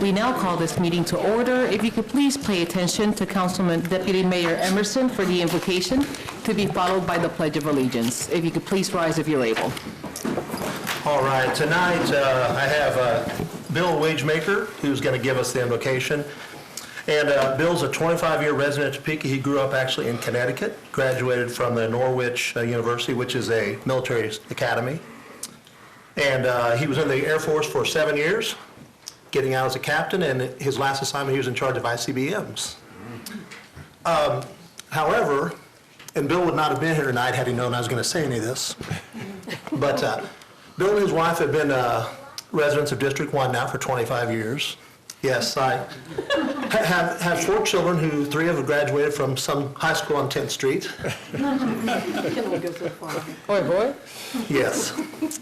We now call this meeting to order. If you could please pay attention to Councilman Deputy Mayor Emerson for the invocation, to be followed by the Pledge of Allegiance. If you could please rise if you're able. All right, tonight I have Bill Wagemaker, who's going to give us the invocation. And Bill's a 25-year resident of Topeka. He grew up actually in Connecticut, graduated from the Norwich University, which is a military academy. And he was in the Air Force for 7 years, getting out as a captain, and his last assignment, he was in charge of ICBMs. However, and Bill would not have been here tonight had he known I was going to say any of this, but Bill and his wife have been residents of District 1 now for 25 years. Yes, I have 4 children who 3 have graduated from some high school on 10th Street. Boy. Yes,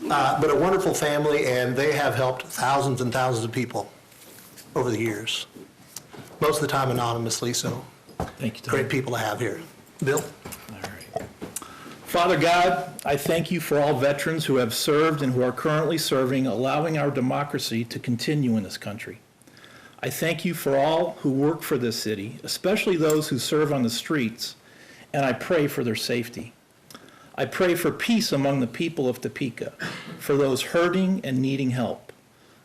but a wonderful family, and they have helped thousands and thousands of people over the years. Most of the time anonymously, so Thank you, Tom. great people to have here. Bill? All right. Father God, I thank you for all veterans who have served and who are currently serving, allowing our democracy to continue in this country. I thank you for all who work for this city, especially those who serve on the streets, and I pray for their safety. I pray for peace among the people of Topeka, for those hurting and needing help,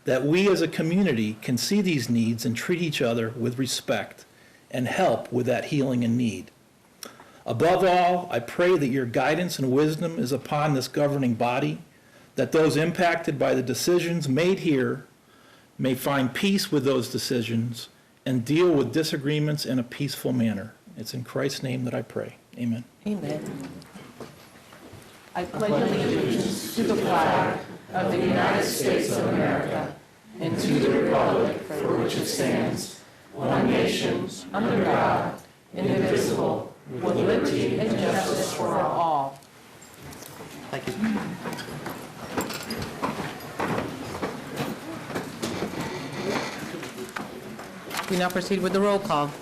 that we as a community can see these needs and treat each other with respect and help with that healing and need. Above all, I pray that your guidance and wisdom is upon this governing body, that those impacted by the decisions made here may find peace with those decisions and deal with disagreements in a peaceful manner. It's in Christ's name that I pray. Amen. Amen. I pledge allegiance to the flag of the United States of America and to the republic for which it stands, one nation, under God, indivisible, with liberty and justice for all. Thank you. We now proceed with the roll call.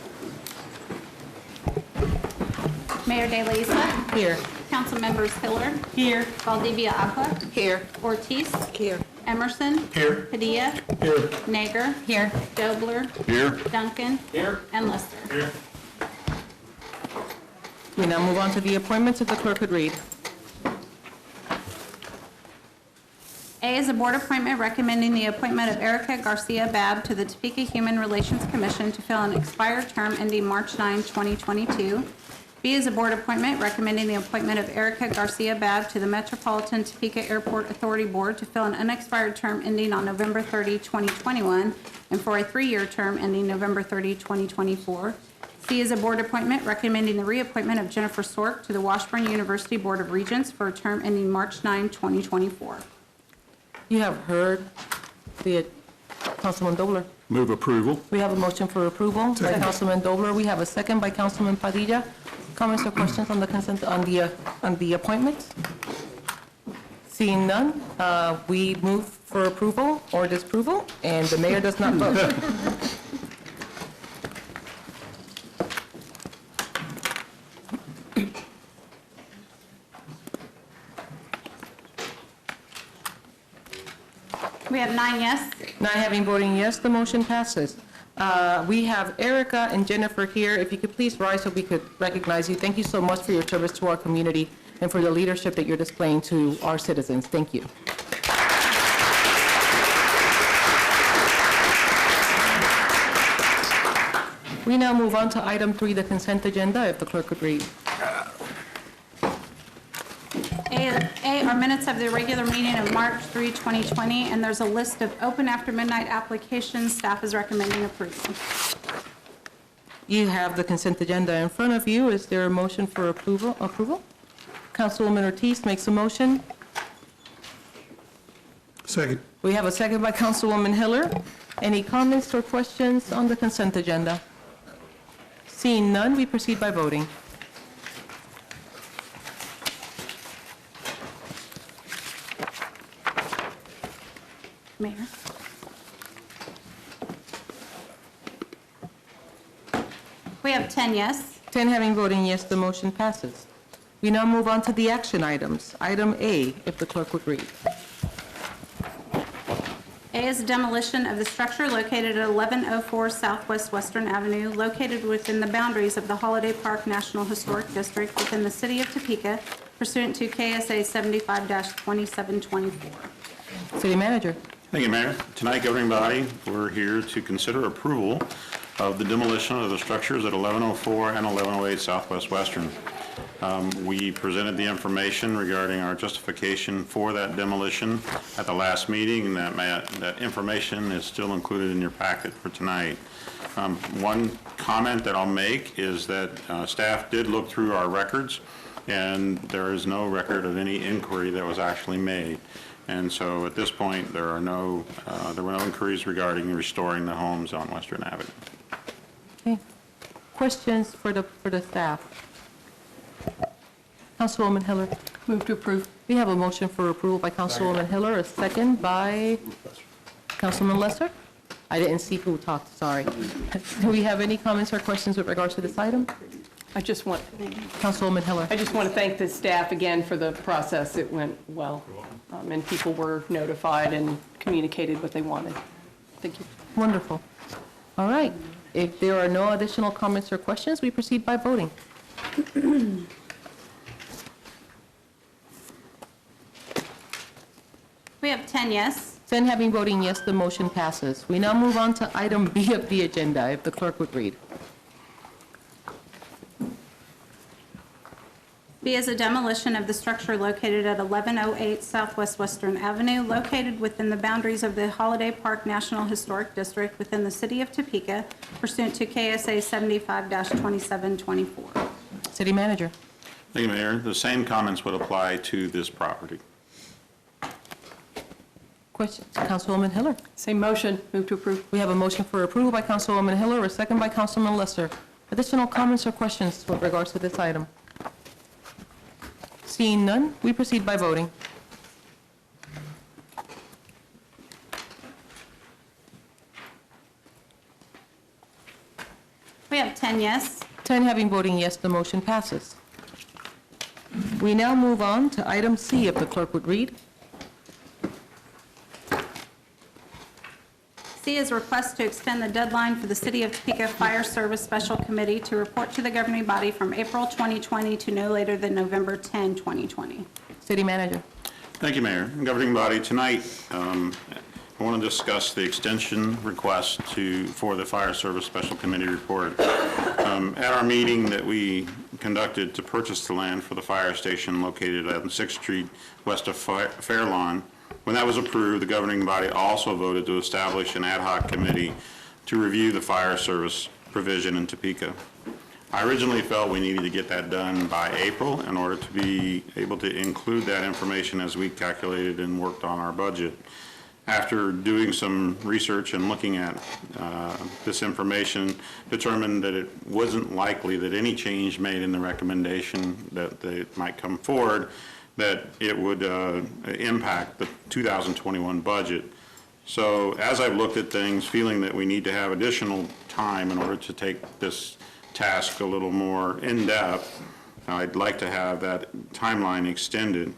Mayor De La Isla. Here. Council members Hiller. Here. Valdivia Aqua. Here. Ortiz. Here. Emerson. Here. Padilla. Here. Nager. Here. Dobler. Here. Duncan. Here. And Lester. Here. We now move on to the appointments, if the clerk could read. A is a board appointment recommending the appointment of Erica Garcia Babb to the Topeka Human Relations Commission to fill an expired term ending March 9, 2022. B is a board appointment recommending the appointment of Erica Garcia Babb to the Metropolitan Topeka Airport Authority Board to fill an unexpired term ending on November 30, 2021, and for a 3-year term ending November 30, 2024. C is a board appointment recommending the reappointment of Jennifer Sork to the Washburn University Board of Regents for a term ending March 9, 2024. You have heard the Councilman Dobler. Move approval. We have a motion for approval by Councilman Dobler. We have a second by Councilman Padilla. Comments or questions on the consent, on the appointments? Seeing none, we move for approval or disapproval, and the mayor does not vote. We have 9 yes. 9 having voting yes, the motion passes. We have Erica and Jennifer here. If you could please rise so we could recognize you. Thank you so much for your service to our community and for the leadership that you're displaying to our citizens. Thank you. We now move on to item 3, the consent agenda, if the clerk could read. A are minutes of the regular meeting of March 3, 2020, and there's a list of open after midnight applications. Staff is recommending approval. You have the consent agenda in front of you. Is there a motion for approval? Councilwoman Ortiz makes a motion. Second. We have a second by Councilwoman Hiller. Any comments or questions on the consent agenda? Seeing none, we proceed by voting. Mayor. We have 10 yes. 10 having voting yes, the motion passes. We now move on to the action items. Item A, if the clerk would read. A is demolition of the structure located at 1104 Southwest Western Avenue, located within the boundaries of the Holiday Park National Historic District within the city of Topeka, pursuant to KSA 75-2724. City Manager. Thank you, Mayor. Tonight, governing body, we're here to consider approval of the demolition of the structures at 1104 and 1108 Southwest Western. We presented the information regarding our justification for that demolition at the last meeting, and that information is still included in your packet for tonight. One comment that I'll make is that staff did look through our records, and there is no record of any inquiry that was actually made. And so at this point, there were no inquiries regarding restoring the homes on Western Avenue. Okay. Questions for the staff? Councilwoman Hiller. Move to approve. We have a motion for approval by Councilwoman Hiller, a second by Councilman Lesser. I didn't see who talked, sorry. Do we have any comments or questions with regards to this item? Councilwoman Hiller. I just want to thank the staff again for the process. It went well, and people were notified and communicated what they wanted. Thank you. Wonderful. All right. If there are no additional comments or questions, we proceed by voting. We have 10 yes. 10 having voting yes, the motion passes. We now move on to item B of the agenda, if the clerk would read. B is a demolition of the structure located at 1108 Southwest Western Avenue, located within the boundaries of the Holiday Park National Historic District within the city of Topeka, pursuant to KSA 75-2724. City Manager. Thank you, Mayor. The same comments would apply to this property. Questions? Councilwoman Hiller. Same motion. Move to approve. We have a motion for approval by Councilwoman Hiller, a second by Councilman Lesser. Additional comments or questions with regards to this item? Seeing none, we proceed by voting. We have 10 yes. 10 having voting yes, the motion passes. We now move on to item C, if the clerk would read. C is request to extend the deadline for the City of Topeka Fire Service Special Committee to report to the governing body from April 2020 to no later than November 10, 2020. City Manager. Thank you, Mayor. Governing body, tonight I want to discuss the extension request for the Fire Service Special Committee report. At our meeting that we conducted to purchase the land for the fire station located on 6th Street west of Fairlawn, when that was approved, the governing body also voted to establish an ad hoc committee to review the fire service provision in Topeka. I originally felt we needed to get that done by April in order to be able to include that information as we calculated and worked on our budget. After doing some research and looking at this information, determined that it wasn't likely that any change made in the recommendation that they might come forward, that it would impact the 2021 budget. So as I've looked at things, feeling that we need to have additional time in order to take this task a little more in-depth, I'd like to have that timeline extended.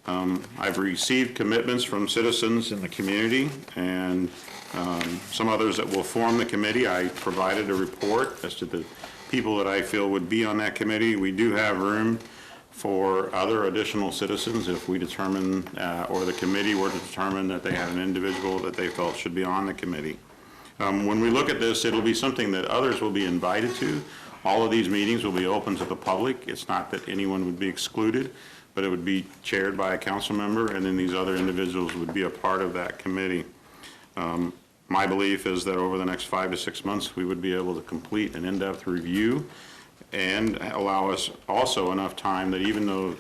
I've received commitments from citizens in the community and some others that will form the committee. I provided a report as to the people that I feel would be on that committee. We do have room for other additional citizens if we determine, or the committee were to determine that they had an individual that they felt should be on the committee. When we look at this, it'll be something that others will be invited to. All of these meetings will be open to the public. It's not that anyone would be excluded, but it would be chaired by a council member, and then these other individuals would be a part of that committee. My belief is that over the next 5 to 6 months, we would be able to complete an in-depth review and allow us also enough time that even though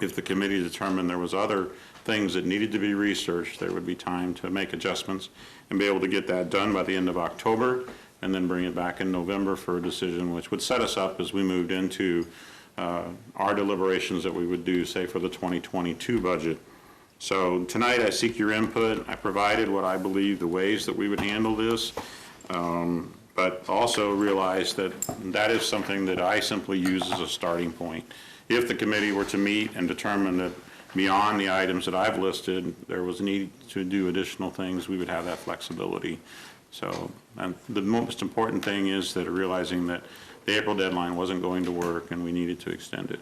if the committee determined there was other things that needed to be researched, there would be time to make adjustments and be able to get that done by the end of October and then bring it back in November for a decision, which would set us up as we moved into our deliberations that we would do, say, for the 2022 budget. So tonight I seek your input. I provided what I believe the ways that we would handle this. But also realize that that is something that I simply use as a starting point. If the committee were to meet and determine that beyond the items that I've listed, there was a need to do additional things, we would have that flexibility. So, and the most important thing is that realizing that the April deadline wasn't going to work and we needed to extend it.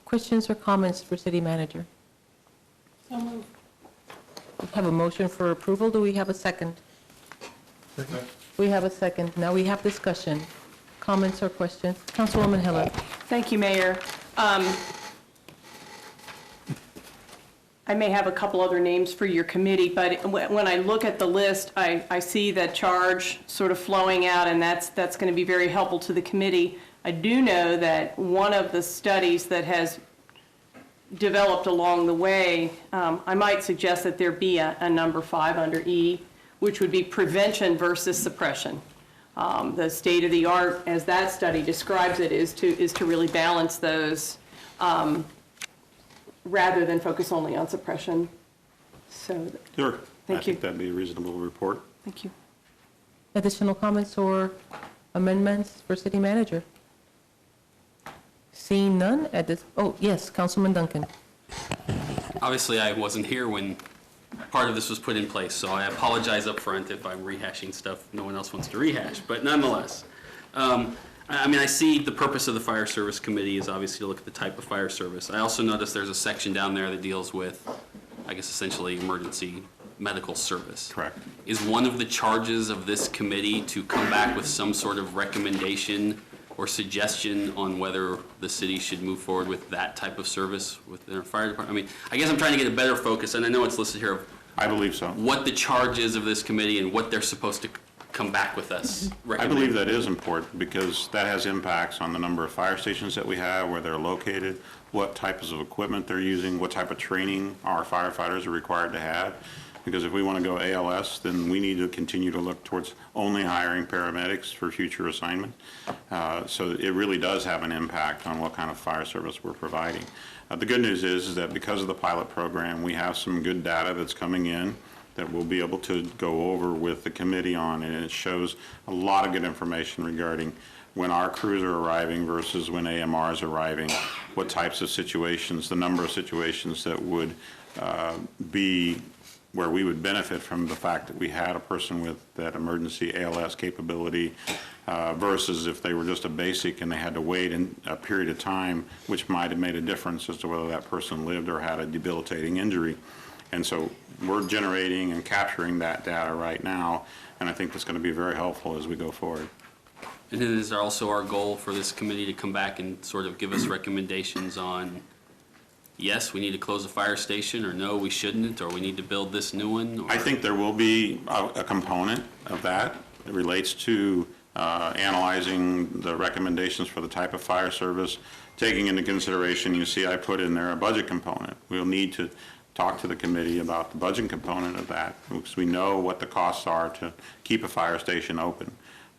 Questions or comments for city manager? We have a motion for approval. Do we have a second? We have a second. Now we have discussion. Comments or questions? Councilwoman Hiller. Thank you, Mayor. I may have a couple other names for your committee, but when I look at the list, I see that charge sort of flowing out, and that's going to be very helpful to the committee. I do know that one of the studies that has developed along the way, I might suggest that there be a number 5 under E, which would be prevention versus suppression. The state of the art, as that study describes it, is to really balance those rather than focus only on suppression. So, Sure. Thank I think you. that'd be a reasonable report. thank you. Additional comments or amendments for city manager? Seeing none at this, oh, yes, Councilman Duncan. Obviously, I wasn't here when part of this was put in place, so I apologize up front if I'm rehashing stuff no one else wants to rehash, but nonetheless. I mean, I see the purpose of the Fire Service Committee is obviously to look at the type of fire service. I also notice there's a section down there that deals with, I guess, essentially emergency medical service. Correct. Is one of the charges of this committee to come back with some sort of recommendation or suggestion on whether the city should move forward with that type of service within our fire department? I mean, I guess I'm trying to get a better focus, and I know it's listed here, of I believe so. what the charge is of this committee and what they're supposed to come back with us. I believe that is important because that has impacts on the number of fire stations that we have, where they're located, what types of equipment they're using, what type of training our firefighters are required to have. Because if we want to go ALS, then we need to continue to look towards only hiring paramedics for future assignment. So it really does have an impact on what kind of fire service we're providing. The good news is that because of the pilot program, we have some good data that's coming in that we'll be able to go over with the committee on, and it shows a lot of good information regarding when our crews are arriving versus when AMR is arriving, what types of situations, the number of situations that would be where we would benefit from the fact that we had a person with that emergency ALS capability versus if they were just a basic and they had to wait in a period of time, which might have made a difference as to whether that person lived or had a debilitating injury. And so we're generating and capturing that data right now, and I think that's going to be very helpful as we go forward. And then is there also our goal for this committee to come back and sort of give us recommendations on, yes, we need to close a fire station, or no, we shouldn't, or we need to build this new one? Or... I think there will be a component of that that relates to analyzing the recommendations for the type of fire service, taking into consideration, you see I put in there a budget component. We'll need to talk to the committee about the budget component of that, because we know what the costs are to keep a fire station open,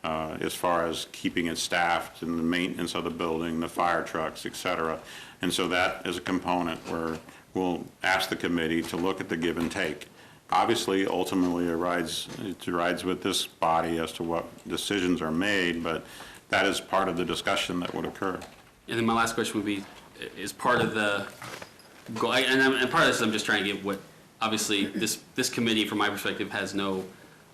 as far as keeping it staffed and the maintenance of the building, the fire trucks, et cetera. And so that is a component where we'll ask the committee to look at the give and take. Obviously, ultimately, it rides with this body as to what decisions are made, but that is part of the discussion that would occur. And then my last question would be, is part of the goal, and part of this I'm just trying to get what, obviously, this committee, from my perspective, has no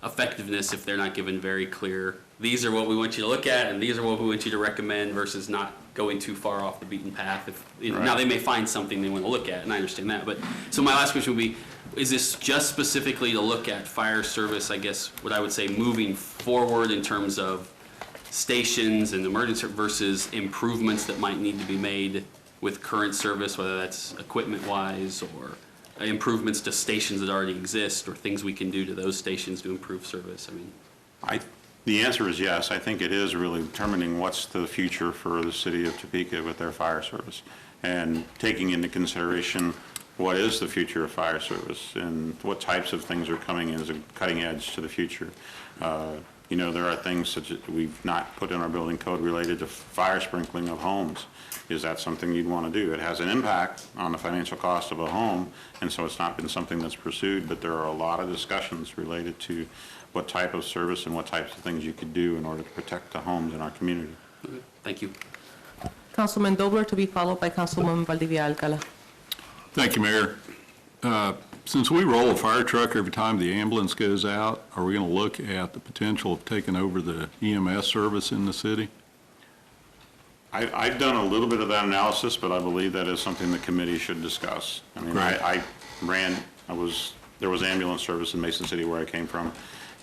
effectiveness if they're not given very clear, these are what we want you to look at, and these are what we want you to recommend, versus not going too far off the beaten path. If, you know, Right. Now, they may find something they want to look at, and I understand that. But so my last question would be, is this just specifically to look at fire service, I guess, what I would say, moving forward in terms of stations and emergency versus improvements that might need to be made with current service, whether that's equipment-wise or improvements to stations that already exist, or things we can do to those stations to improve service? I mean, The answer is yes. I think it is really determining what's the future for the city of Topeka with their fire service, and taking into consideration what is the future of fire service and what types of things are coming in as a cutting edge to the future. You know, there are things such as we've not put in our building code related to fire sprinkling of homes. Is that something you'd want to do? It has an impact on the financial cost of a home, and so it's not been something that's pursued, but there are a lot of discussions related to what type of service and what types of things you could do in order to protect the homes in our community. thank you. Councilman Dobler, to be followed by Councilwoman Valdivia Alcala. Thank you, Mayor. Since we roll a fire truck every time the ambulance goes out, are we going to look at the potential of taking over the EMS service in the city? I've done a little bit of that analysis, but I believe that is something the committee should discuss. I mean, Right. there was ambulance service in Mason City where I came from,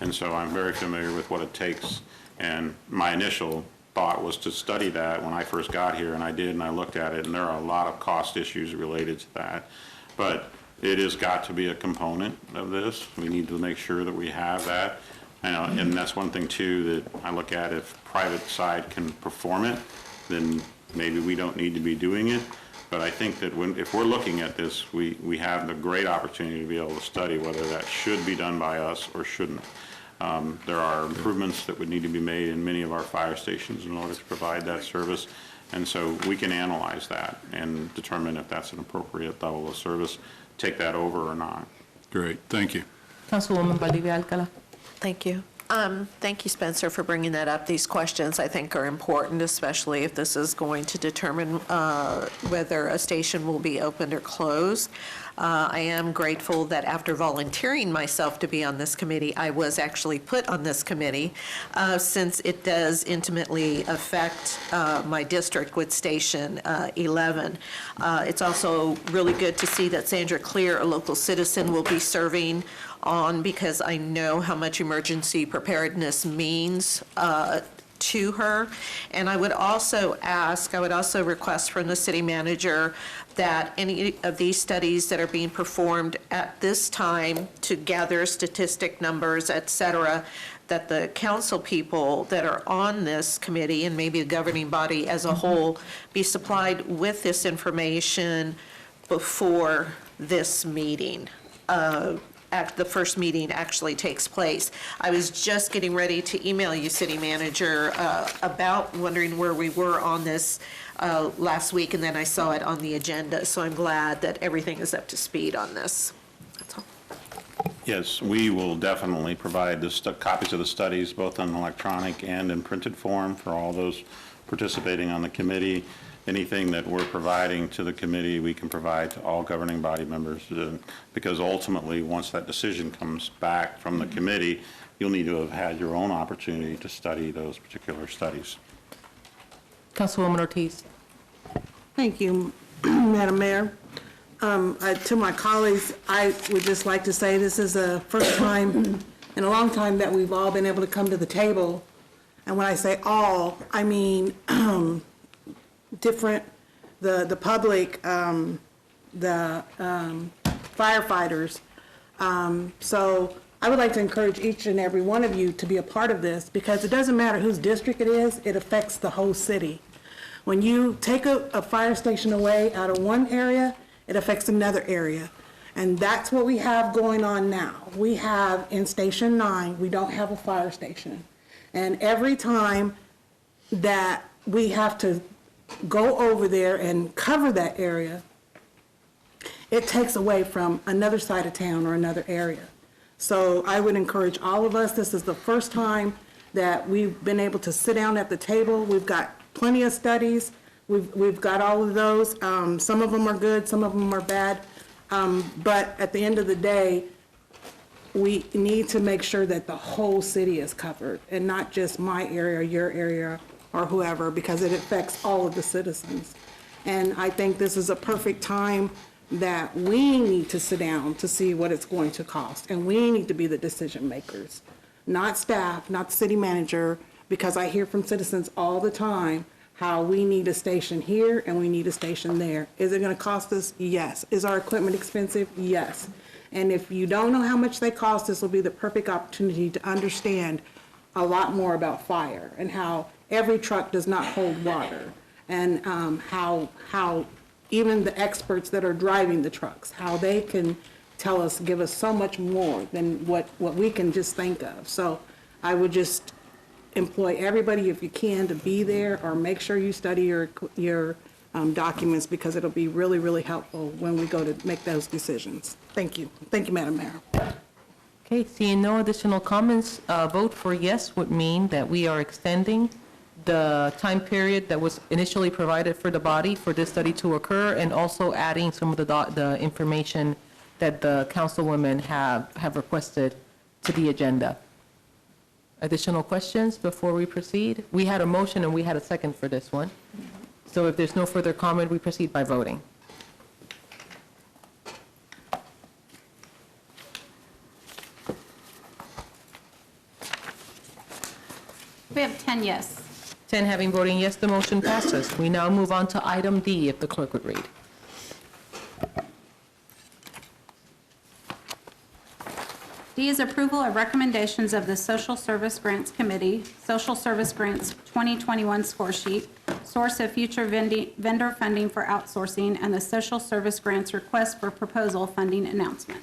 and so I'm very familiar with what it takes. And my initial thought was to study that when I first got here, and I did, and I looked at it, and there are a lot of cost issues related to that. But it has got to be a component of this. We need to make sure that we have that. And that's one thing, too, that I look at. If private side can perform it, then maybe we don't need to be doing it. But I think that if we're looking at this, we have the great opportunity to be able to study whether that should be done by us or shouldn't. There are improvements that would need to be made in many of our fire stations in order to provide that service. And so we can analyze that and determine if that's an appropriate level of service, take that over or not. Great, thank you. Councilwoman Valdivia Alcala. Thank you. Thank you, Spencer, for bringing that up. These questions, I think, are important, especially if this is going to determine whether a station will be opened or closed. I am grateful that after volunteering myself to be on this committee, I was actually put on this committee, since it does intimately affect my district with Station 11. It's also really good to see that Sandra Clear, a local citizen, will be serving on, because I know how much emergency preparedness means to her. And I would also request from the city manager that any of these studies that are being performed at this time to gather statistic numbers, et cetera, that the council people that are on this committee and maybe the governing body as a whole be supplied with this information before this meeting. The first meeting actually takes place. I was just getting ready to email you, City Manager, about wondering where we were on this last week, and then I saw it on the agenda, so I'm glad that everything is up to speed on this. That's all. Yes, we will definitely provide copies of the studies, both in electronic and in printed form, for all those participating on the committee. Anything that we're providing to the committee, we can provide to all governing body members, because ultimately, once that decision comes back from the committee, you'll need to have had your own opportunity to study those particular studies. Councilwoman Ortiz. Thank you, Madam Mayor. To my colleagues, I would just like to say this is the first time in a long time that we've all been able to come to the table. And when I say all, I mean different, the public, the firefighters. So I would like to encourage each and every one of you to be a part of this, because it doesn't matter whose district it is, it affects the whole city. When you take a fire station away out of one area, it affects another area. And that's what we have going on now. We have in Station 9, we don't have a fire station. And every time that we have to go over there and cover that area, it takes away from another side of town or another area. So I would encourage all of us, this is the first time that we've been able to sit down at the table. We've got plenty of studies. We've got all of those. Some of them are good, some of them are bad. But at the end of the day, we need to make sure that the whole city is covered, and not just my area or your area or whoever, because it affects all of the citizens. And I think this is a perfect time that we need to sit down to see what it's going to cost. And we need to be the decision makers, not staff, not the city manager, because I hear from citizens all the time how we need a station here and we need a station there. Is it gonna cost us? Yes. Is our equipment expensive? Yes. And if you don't know how much they cost, this will be the perfect opportunity to understand a lot more about fire and how every truck does not hold water, and how even the experts that are driving the trucks, how they can tell us, give us so much more than what we can just think of. So I would just employ everybody, if you can, to be there, or make sure you study your documents, because it'll be really, really helpful when we go to make those decisions. Thank you. Thank you, Madam Mayor. Okay, seeing no additional comments, vote for yes would mean that we are extending the time period that was initially provided for the body for this study to occur, and also adding some of the information that the councilwomen have requested to the agenda. Additional questions before we proceed? We had a motion and we had a second for this one. So if there's no further comment, we proceed by voting. We have 10 yes. 10 having voting yes, the motion passes. We now move on to item D, if the clerk would read. D is approval of recommendations of the Social Service Grants Committee, Social Service Grants 2021 score sheet, source of future vendor funding for outsourcing, and the Social Service Grants request for proposal funding announcement.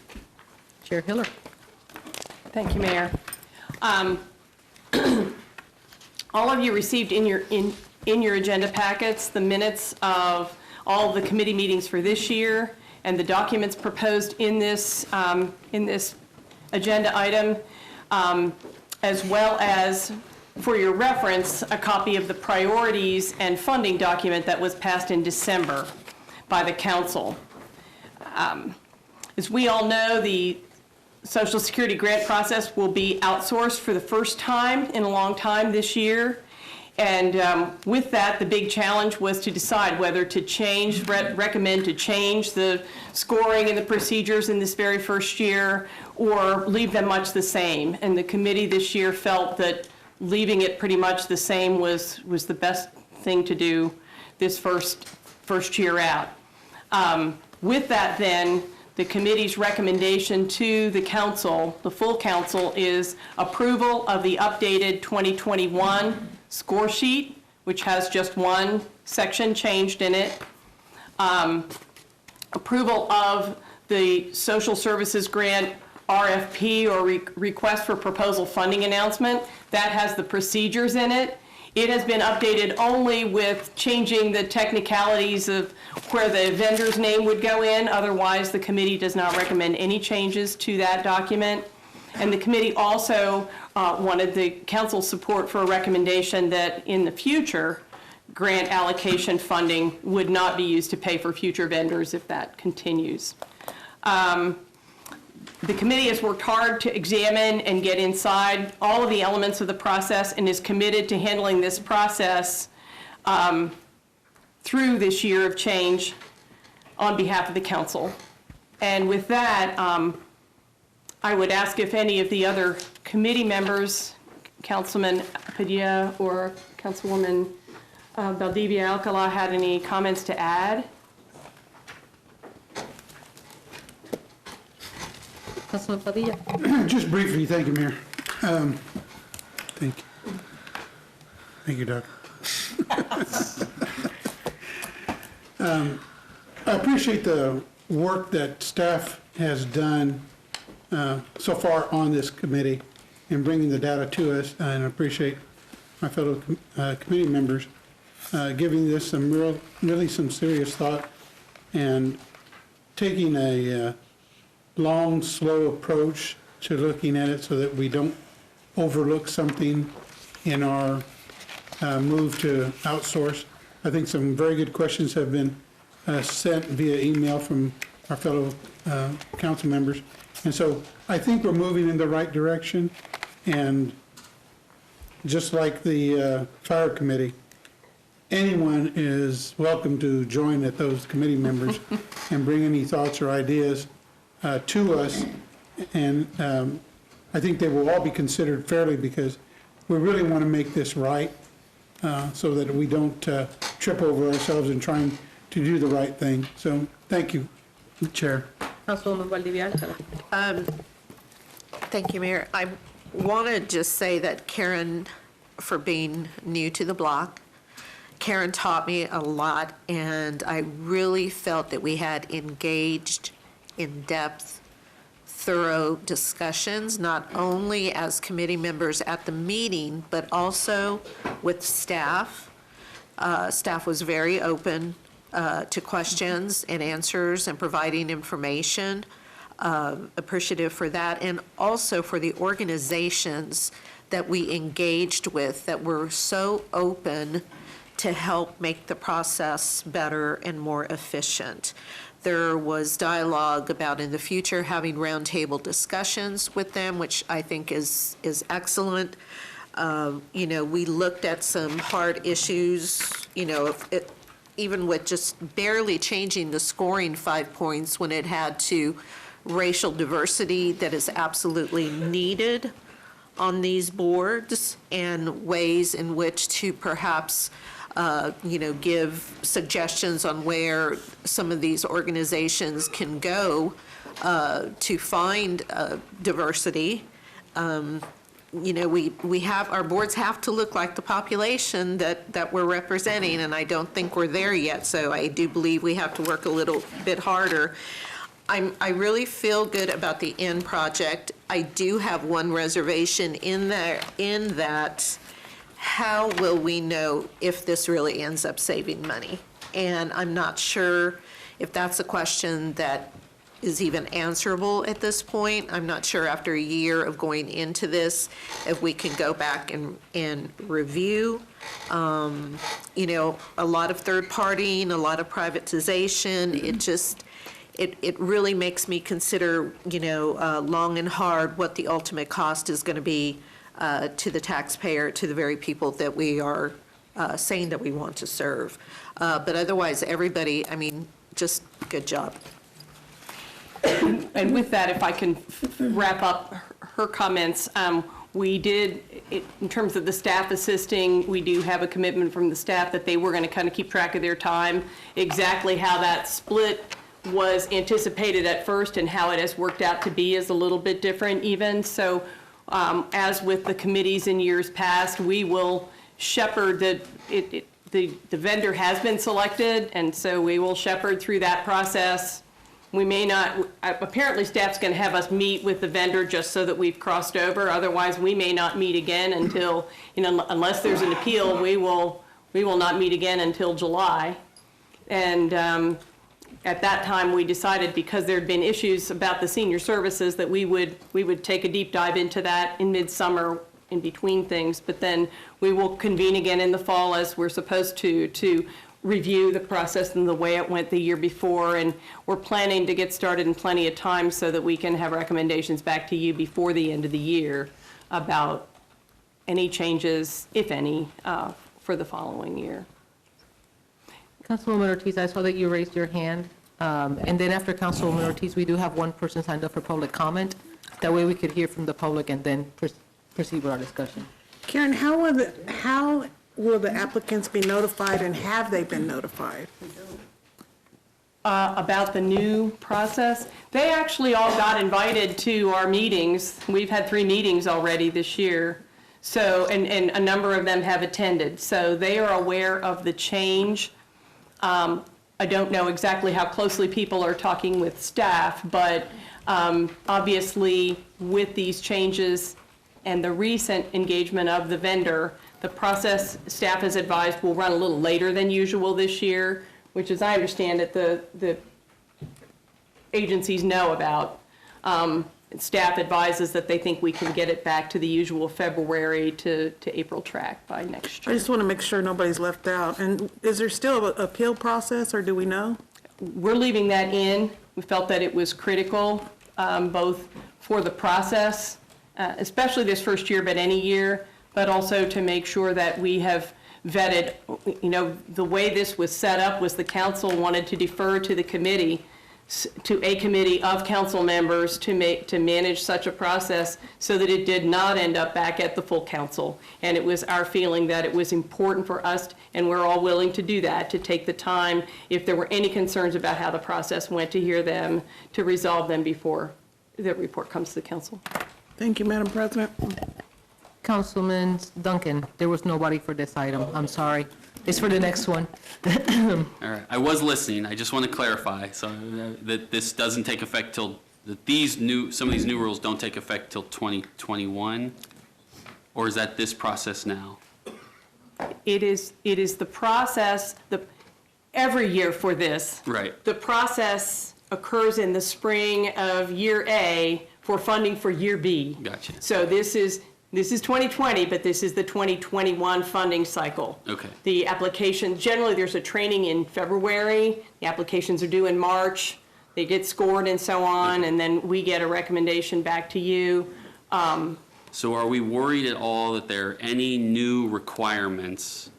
Chair Hiller. Thank you, Mayor. All of you received in your agenda packets the minutes of all the committee meetings for this year and the documents proposed in this agenda item, as well as, for your reference, a copy of the priorities and funding document that was passed in December by the council. As we all know, the Social Security grant process will be outsourced for the first time in a long time this year. And with that, the big challenge was to decide whether to recommend to change the scoring and the procedures in this very first year, or leave them much the same. And the committee this year felt that leaving it pretty much the same was the best thing to do this first year out. With that then, the committee's recommendation to the council, the full council, is approval of the updated 2021 score sheet, which has just one section changed in it. Approval of the social services grant RFP, or request for proposal funding announcement. That has the procedures in it. It has been updated only with changing the technicalities of where the vendor's name would go in. Otherwise, the committee does not recommend any changes to that document. And the committee also wanted the council's support for a recommendation that in the future, grant allocation funding would not be used to pay for future vendors if that continues. The committee has worked hard to examine and get inside all of the elements of the process and is committed to handling this process through this year of change on behalf of the council. And with that, I would ask if any of the other committee members, Councilman Padilla or Councilwoman Valdivia Alcala, had any comments to add. Councilman Padilla. Just briefly, thank you, Mayor. Thank you. Thank you, Doug. I appreciate the work that staff has done so far on this committee in bringing the data to us, and I appreciate my fellow committee members giving this some really some serious thought and taking a long, slow approach to looking at it so that we don't overlook something in our move to outsource. I think some very good questions have been sent via email from our fellow council members. And so I think we're moving in the right direction. And just like the fire committee, anyone is welcome to join at those committee members and bring any thoughts or ideas to us, and I think they will all be considered fairly because we really want to make this right so that we don't trip over ourselves in trying to do the right thing. So thank you, Chair. Councilwoman Valdivia Alcala. Thank you, Mayor. I want to just say that Karen, for being new to the block, Karen taught me a lot, and I really felt that we had engaged, in-depth, thorough discussions, not only as committee members at the meeting, but also with staff. Staff was very open to questions and answers and providing information. appreciative for that, and also for the organizations that we engaged with that were so open to help make the process better and more efficient. There was dialogue about in the future having roundtable discussions with them, which I think is excellent. You know, we looked at some hard issues, you know, even with just barely changing the scoring 5 points when it had to racial diversity that is absolutely needed on these boards, and ways in which to perhaps you know, give suggestions on where some of these organizations can go to find diversity. You know, we have, our boards have to look like the population that we're representing, and I don't think we're there yet, so I do believe we have to work a little bit harder. I really feel good about the end project. I do have one reservation in that how will we know if this really ends up saving money? And I'm not sure if that's a question that is even answerable at this point. I'm not sure after a year of going into this, if we can go back and review. You know, a lot of third partying, a lot of privatization, it really makes me consider, you know, long and hard what the ultimate cost is going to be to the taxpayer, to the very people that we are saying that we want to serve. But otherwise, everybody, I mean, just good job. And with that, if I can wrap up her comments, we did, in terms of the staff assisting, we do have a commitment from the staff that they were going to kind of keep track of their time. Exactly how that split was anticipated at first and how it has worked out to be is a little bit different even. So as with the committees in years past, we will shepherd the vendor has been selected, and so we will shepherd through that process. We may not, apparently staff's going to have us meet with the vendor just so that we've crossed over. Otherwise, we may not meet again until, you know, unless there's an appeal, we will not meet again until July. And at that time, we decided, because there had been issues about the senior services, that we would take a deep dive into that in midsummer in between things. But then we will convene again in the fall, as we're supposed to review the process and the way it went the year before. And we're planning to get started in plenty of time so that we can have recommendations back to you before the end of the year about any changes, if any, for the following year. Councilwoman Ortiz, I saw that you raised your hand. And then after Councilwoman Ortiz, we do have one person signed up for public comment. That way we could hear from the public and then proceed with our discussion. Karen, how will the applicants be notified, and have they been notified? About the new process, they actually all got invited to our meetings. We've had 3 meetings already this year. So, and a number of them have attended. So they are aware of the change. I don't know exactly how closely people are talking with staff, but obviously with these changes and the recent engagement of the vendor, the process, staff has advised, will run a little later than usual this year, which, as I understand it, the agencies know about. Staff advises that they think we can get it back to the usual February to April track by next I year. just want to make sure nobody's left out. And is there still an appeal process, or do we know? We're leaving that in. We felt that it was critical, both for the process, especially this first year, but any year, but also to make sure that we have vetted, you know, the way this was set up was the council wanted to defer to the committee, to a committee of council members to manage such a process so that it did not end up back at the full council. And it was our feeling that it was important for us, and we're all willing to do that, to take the time, if there were any concerns about how the process went, to hear them, to resolve them before the report comes to the council. Thank you, Madam President. Councilman Duncan, there was nobody for this item. I'm sorry. It's for the next one. All right, I was listening. I just want to clarify, so that this doesn't take effect till, that some of these new rules don't take effect till 2021? Or is that this process now? It is the process, every year for this. Right. The process occurs in the spring of year A for funding for year B. Gotcha. So this is 2020, but this is the 2021 funding cycle. Okay. The application, generally, there's a training in February, the applications are due in March, they get scored and so on, and then we get a recommendation back to you. So are we worried at all that there are any new requirements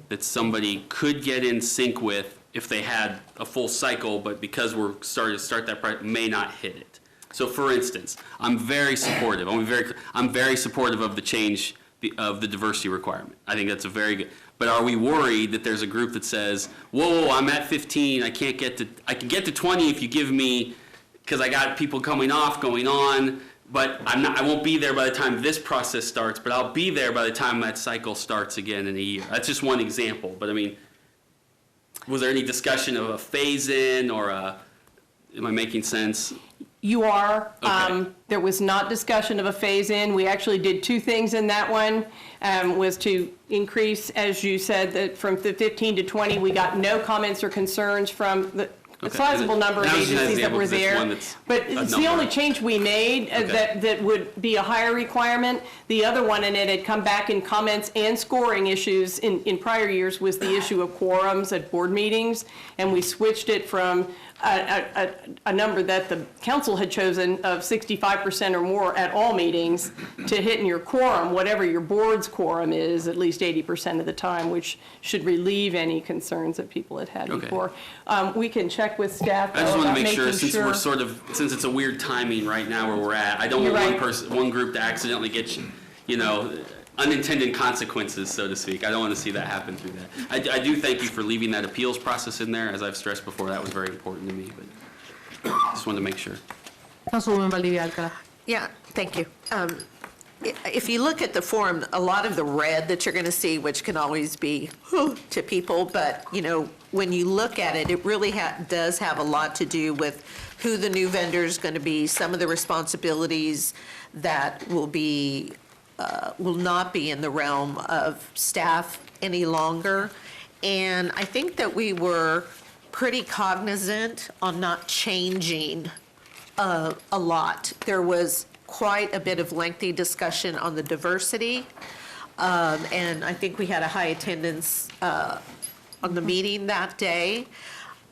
that somebody could get in sync with if they had a full cycle, but because we're starting to start that project, may not hit it? So for instance, I'm very supportive, I'm very supportive of the change of the diversity requirement. I think that's a very good, but are we worried that there's a group that says, whoa, I'm at 15, I can get to 20 if you give me, because I got people coming off, going on, but I won't be there by the time this process starts, but I'll be there by the time that cycle starts again in a year. That's just one example, but I mean, was there any discussion of a phase-in or am I making sense? You are. Okay. There was not discussion of a phase-in. We actually did two things in that one, was to increase, as you said, that from 15 to 20. We got no comments or concerns from the Okay. sizable number of That was an agencies that example, were 'cause it's there. one that's But a it's the number. only change we made Okay. that would be a higher requirement. The other one, and it had come back in comments and scoring issues in prior years, was the issue of quorums at board meetings. And we switched it from a number that the council had chosen of 65% or more at all meetings to hitting your quorum, whatever your board's quorum is, at least 80% of the time, which should relieve any concerns that people had had Okay. before. We can check with staff. I just though, want to about make sure, making since it's a weird timing right now where we're at, I don't You're want right. one group to accidentally get, unintended consequences, so to speak. I don't want to see that happen through that. I do thank you for leaving that appeals process in there. As I've stressed before, that was very important to me, but just wanted to make sure. Councilwoman Valdivia Alcala. Yeah, thank you. If you look at the form, a lot of the red that you're going to see, which can always be to people, but, when you look at it, it really does have a lot to do with who the new vendor is going to be, some of the responsibilities that will not be in the realm of staff any longer. And I think that we were pretty cognizant on not changing a lot. There was quite a bit of lengthy discussion on the diversity, and I think we had a high attendance on the meeting that day.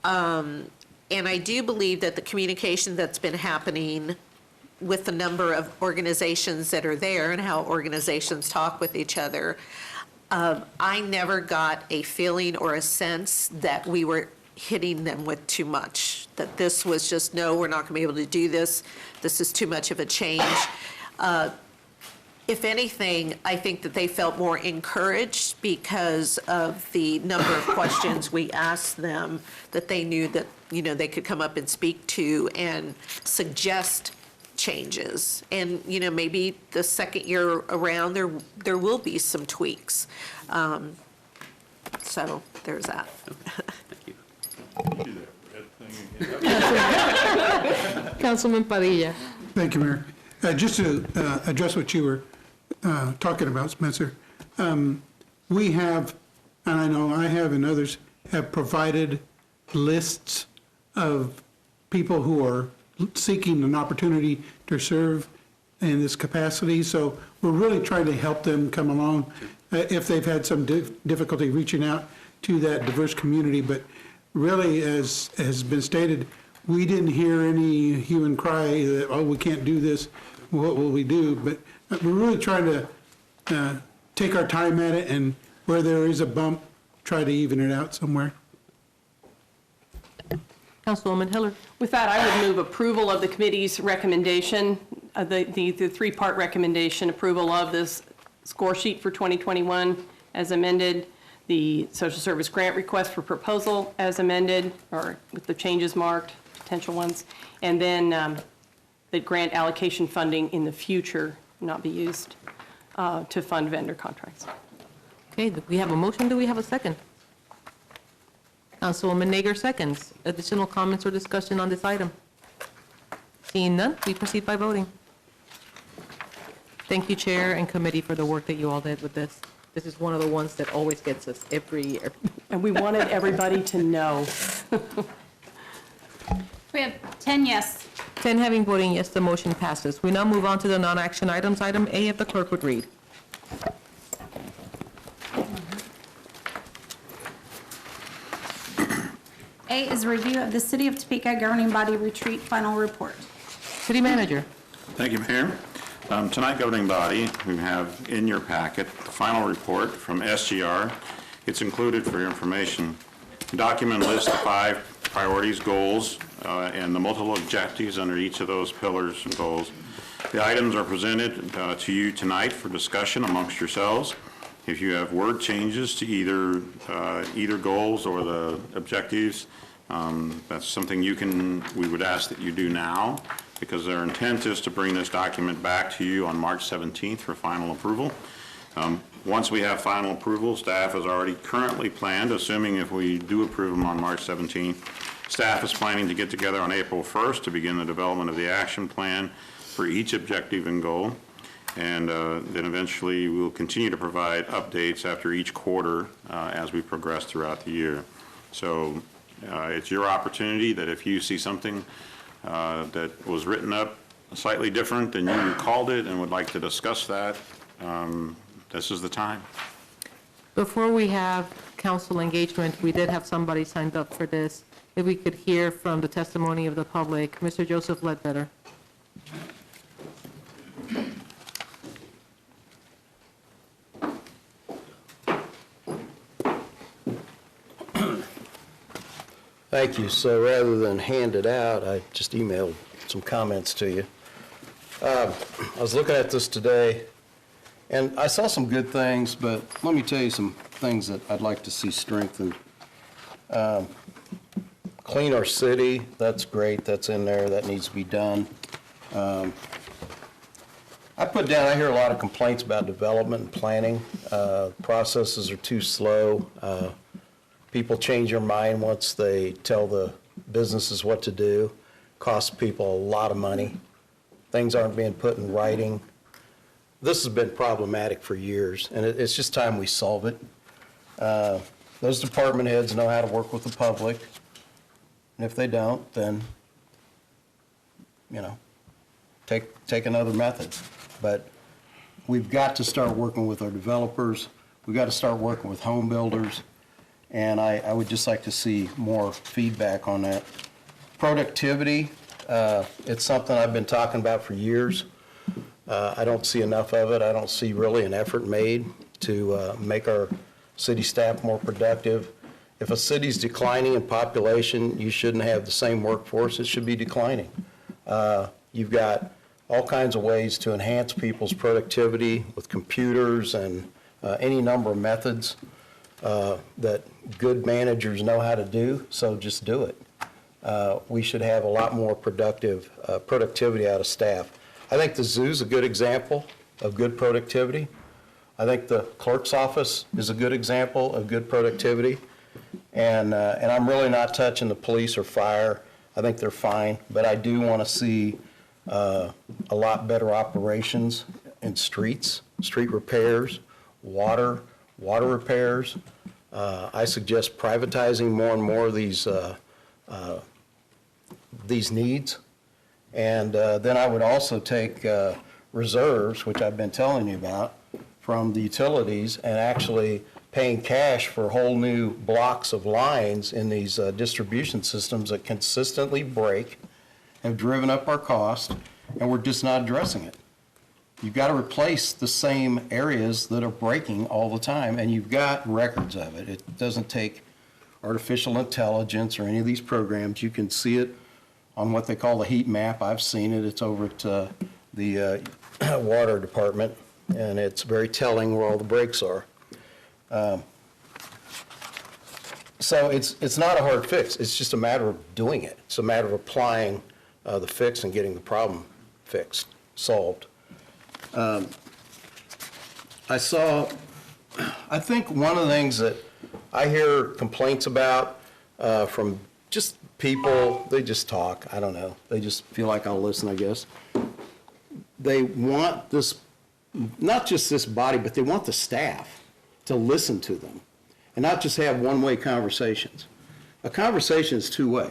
And I do believe that the communication that's been happening with the number of organizations that are there and how organizations talk with each other, I never got a feeling or a sense that we were hitting them with too much, that this was just, no, we're not going to be able to do this, this is too much of a change. If anything, I think that they felt more encouraged because of the number of questions we asked them, that they knew that, they could come up and speak to and suggest changes. And, maybe the second year around, there will be some tweaks. So there's that. Thank you. Councilman Padilla. Thank you, Mayor. Just to address what you were talking about, Spencer, we have, and I know I have and others have provided lists of people who are seeking an opportunity to serve in this capacity. So we're really trying to help them come along if they've had some difficulty reaching out to that diverse community. But really, as has been stated, we didn't hear any hue and cry that, oh, we can't do this, what will we do? But we're really trying to take our time at it, and where there is a bump, try to even it out somewhere. Councilwoman Hiller. With that, I would move approval of the committee's recommendation, the three-part recommendation, approval of this score sheet for 2021 as amended, the social service grant request for proposal as amended, or with the changes marked, potential ones, and then the grant allocation funding in the future not be used to fund vendor contracts. Okay, we have a motion. Do we have a second? Councilwoman Nager seconds. Additional comments or discussion on this item? Seeing none, we proceed by voting. Thank you, Chair and Committee, for the work that you all did with this. This is one of the ones that always gets us every year. And we wanted everybody to know. we have 10 yes. 10 having voting yes, the motion passes. We now move on to the non-action items. Item A, if the clerk would read. A is a review of the City of Topeka Governing Body Retreat Final Report. City Manager. Thank you, Mayor. Tonight, governing body, we have in your packet the final report from SGR. It's included for your information. The document lists the 5 priorities, goals, and the multiple objectives under each of those pillars and goals. The items are presented to you tonight for discussion amongst yourselves. If you have word changes to either goals or the objectives, that's something we would ask that you do now, because our intent is to bring this document back to you on March 17th for final approval. Once we have final approval, staff has already currently planned, assuming if we do approve them on March 17th, staff is planning to get together on April 1st to begin the development of the action plan for each objective and goal. And then eventually we'll continue to provide updates after each quarter as we progress throughout the year. So it's your opportunity that if you see something that was written up slightly different than you called it and would like to discuss that, this is the time. Before we have council engagement, we did have somebody signed up for this. If we could hear from the testimony of the public, Mr. Joseph Ledbetter. Thank you. So rather than hand it out, I just emailed some comments to you. I was looking at this today, and I saw some good things, but let me tell you some things that I'd like to see strengthened. Clean our city, that's great, that's in there, that needs to be done. I hear a lot of complaints about development and planning. Processes are too slow. People change their mind once they tell the businesses what to do. Costs people a lot of money. Things aren't being put in writing. This has been problematic for years, and it's just time we solve it. Those department heads know how to work with the public, and if they don't, then, take another method. But we've got to start working with our developers. We've got to start working with home builders. And I would just like to see more feedback on that. Productivity, it's something I've been talking about for years. I don't see enough of it. I don't see really an effort made to make our city staff more productive. If a city's declining in population, you shouldn't have the same workforce. It should be declining. You've got all kinds of ways to enhance people's productivity with computers and any number of methods that good managers know how to do, so just do it. We should have a lot more productivity out of staff. I think the zoo's a good example of good productivity. I think the clerk's office is a good example of good productivity. And I'm really not touching the police or fire. I think they're fine, but I do want to see a lot better operations in streets, street repairs, water repairs. I suggest privatizing more and more of these needs. And then I would also take reserves, which I've been telling you about, from the utilities and actually paying cash for whole new blocks of lines in these distribution systems that consistently break, have driven up our cost, and we're just not addressing it. You've got to replace the same areas that are breaking all the time, and you've got records of it. It doesn't take artificial intelligence or any of these programs. You can see it on what they call the heat map. I've seen it. It's over at the water department, and it's very telling where all the breaks are. So it's not a hard fix. It's just a matter of doing it. It's a matter of applying the fix and getting the problem fixed, solved. I think one of the things that I hear complaints about from just people, they just talk, I don't know, they just feel like I'll listen, I guess. They want this, not just this body, but they want the staff to listen to them and not just have one-way conversations. A conversation is two-way.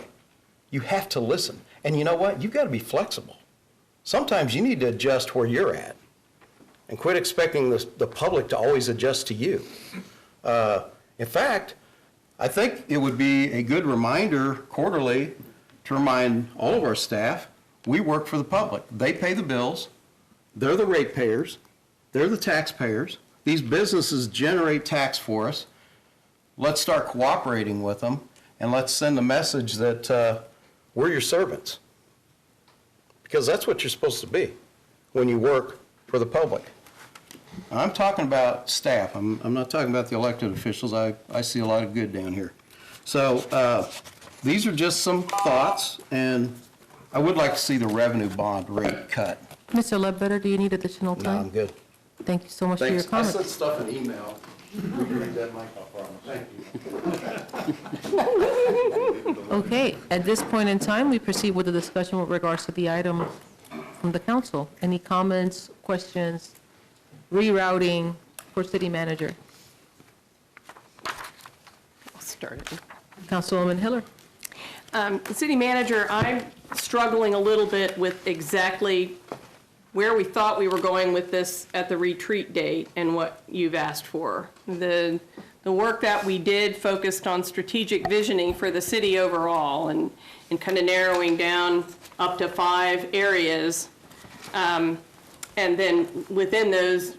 You have to listen. And you know what? You've got to be flexible. Sometimes you need to adjust where you're at and quit expecting the public to always adjust to you. In fact, I think it would be a good reminder quarterly to remind all of our staff, we work for the public. They pay the bills. They're the ratepayers. They're the taxpayers. These businesses generate tax for us. Let's start cooperating with them, and let's send the message that we're your servants. Because that's what you're supposed to be when you work for the public. I'm talking about staff. I'm not talking about the elected officials. I see a lot of good down here. So these are just some thoughts, and I would like to see the revenue bond rate cut. Mr. Ledbetter, do you need additional No, time? I'm good. Thank you so much for your Thanks. I comments. sent stuff in email. We can read that, Mike, I promise. Thank you. Okay, at this point in time, we proceed with the discussion with regards to the item from the council. Any comments, questions, rerouting for city manager? I'll start it. Councilwoman Hiller? City manager, I'm struggling a little bit with exactly where we thought we were going with this at the retreat date and what you've asked for. The work that we did focused on strategic visioning for the city overall and kind of narrowing down up to 5 areas. And then within those,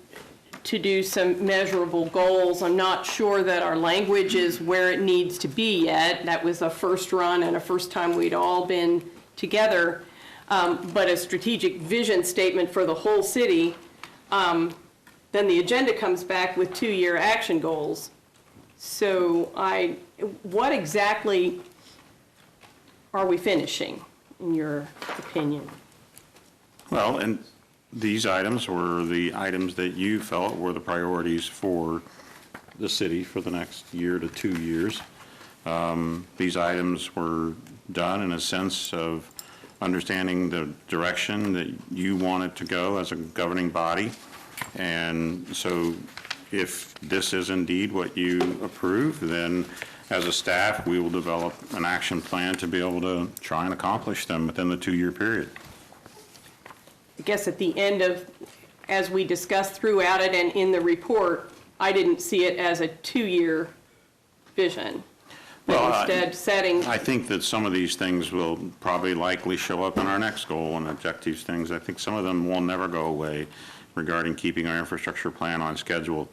to do some measurable goals. I'm not sure that our language is where it needs to be yet. That was a first run and a first time we'd all been together. But a strategic vision statement for the whole city, then the agenda comes back with 2-year action goals. So what exactly are we finishing, in your opinion? Well, and these items were the items that you felt were the priorities for the city for the next year to 2 years. These items were done in a sense of understanding the direction that you wanted to go as a governing body. And so if this is indeed what you approve, then as a staff, we will develop an action plan to be able to try and accomplish them within the 2-year period. I guess at the end of, as we discussed throughout it and in the report, I didn't see it as a 2-year vision. Well, But instead setting, I think that some of these things will probably likely show up in our next goal and objectives things. I think some of them will never go away regarding keeping our infrastructure plan on schedule,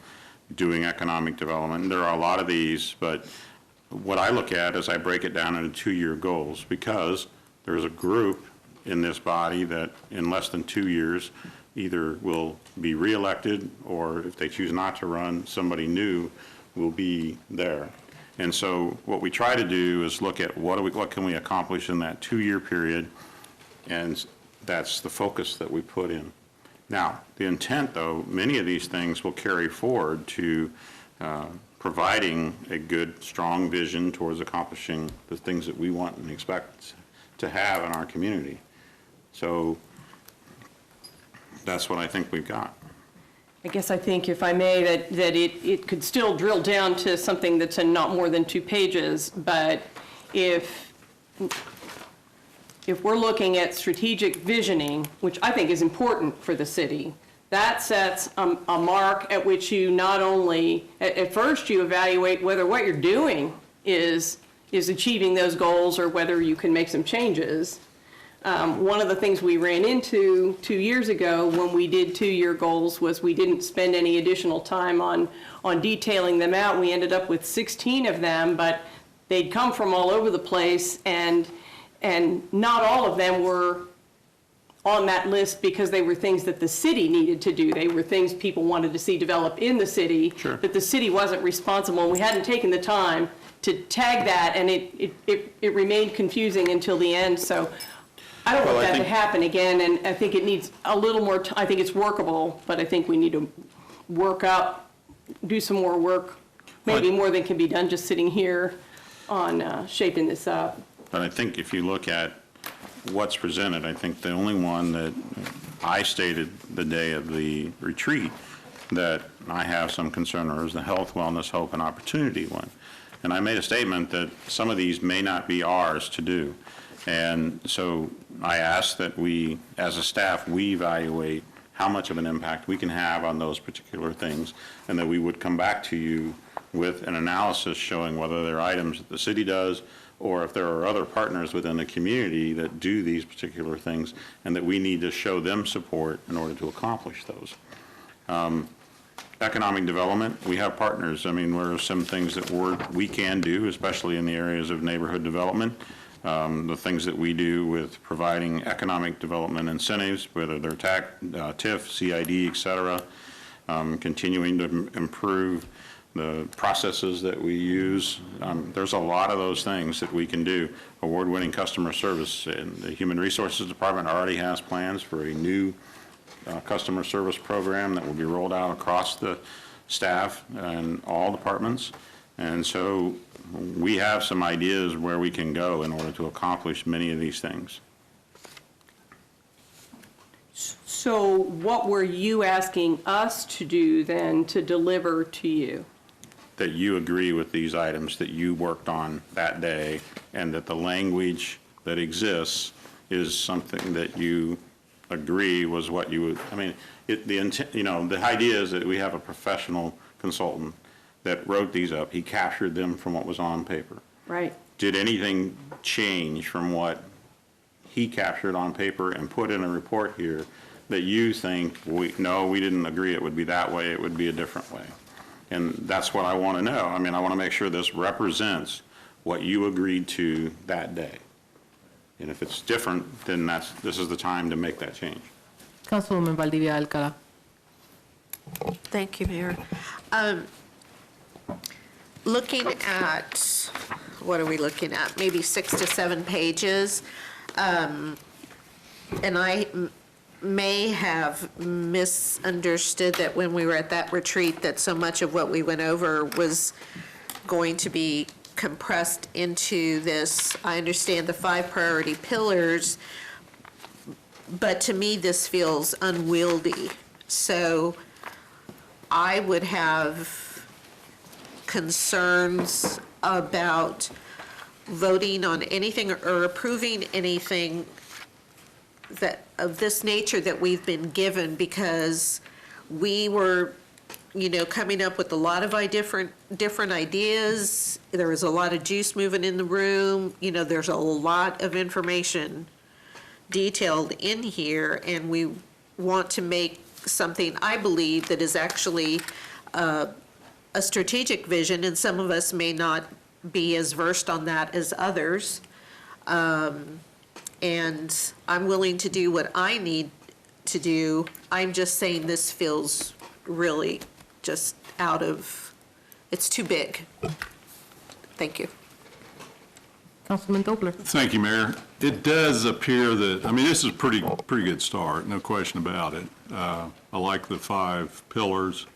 doing economic development. And there are a lot of these, but what I look at is I break it down into 2-year goals because there's a group in this body that in less than 2 years either will be reelected or if they choose not to run, somebody new will be there. And so what we try to do is look at what can we accomplish in that 2-year period, and that's the focus that we put in. Now, the intent, though, many of these things will carry forward to providing a good, strong vision towards accomplishing the things that we want and expect to have in our community. So that's what I think we've got. I guess I think, if I may, that it could still drill down to something that's in not more than 2 pages, but if we're looking at strategic visioning, which I think is important for the city, that sets a mark at which you not only, at first you evaluate whether what you're doing is achieving those goals or whether you can make some changes. One of the things we ran into 2 years ago when we did 2-year goals was we didn't spend any additional time on detailing them out. We ended up with 16 of them, but they'd come from all over the place, and not all of them were on that list because they were things that the city needed to do. They were things people wanted to see develop in the city, Sure. but the city wasn't responsible, and we hadn't taken the time to tag that, and it remained confusing until the end. So I don't want that to happen again, and I think it needs a little more time. I think it's workable, but I think we need to do some more work, maybe more than can be done just sitting here on shaping this up. But I think if you look at what's presented, I think the only one that I stated the day of the retreat that I have some concern over is the health, wellness, hope, and opportunity one. And I made a statement that some of these may not be ours to do. And so I ask that we, as a staff, we evaluate how much of an impact we can have on those particular things, and that we would come back to you with an analysis showing whether there are items that the city does, or if there are other partners within the community that do these particular things, and that we need to show them support in order to accomplish those. Economic development, we have partners. I mean, there are some things that we can do, especially in the areas of neighborhood development. The things that we do with providing economic development incentives, whether they're TIF, CID, et cetera, continuing to improve the processes that we use. There's a lot of those things that we can do. Award-winning customer service, and the Human Resources Department already has plans for a new customer service program that will be rolled out across the staff and all departments. And so we have some ideas where we can go in order to accomplish many of these things. So what were you asking us to do then to deliver to you? That you agree with these items that you worked on that day, and that the language that exists is something that you agree was what you would, I mean, the intent, you know, the idea is that we have a professional consultant that wrote these up. He captured them from what was on paper. Right. Did anything change from what he captured on paper and put in a report here that you think, no, we didn't agree it would be that way, it would be a different way? And that's what I want to know. I mean, I want to make sure this represents what you agreed to that day. And if it's different, then this is the time to make that change. Councilwoman Valdivia Alcala. Thank you, Mayor. Looking at, what are we looking at? Maybe 6 to 7 pages. And I may have misunderstood that when we were at that retreat, that so much of what we went over was going to be compressed into this. I understand the 5 priority pillars, but to me, this feels unwieldy. So I would have concerns about voting on anything or approving anything that of this nature that we've been given, because we were, you know, coming up with a lot of different ideas. There was a lot of juice moving in the room. You know, there's a lot of information detailed in here, and we want to make something, I believe, that is actually a strategic vision, and some of us may not be as versed on that as others. And I'm willing to do what I need to do. I'm just saying this feels really just it's too big. Thank you. Councilman Dobler. Thank you, Mayor. It does appear that, I mean, this is a pretty good start, no question about it. I like the 5 pillars,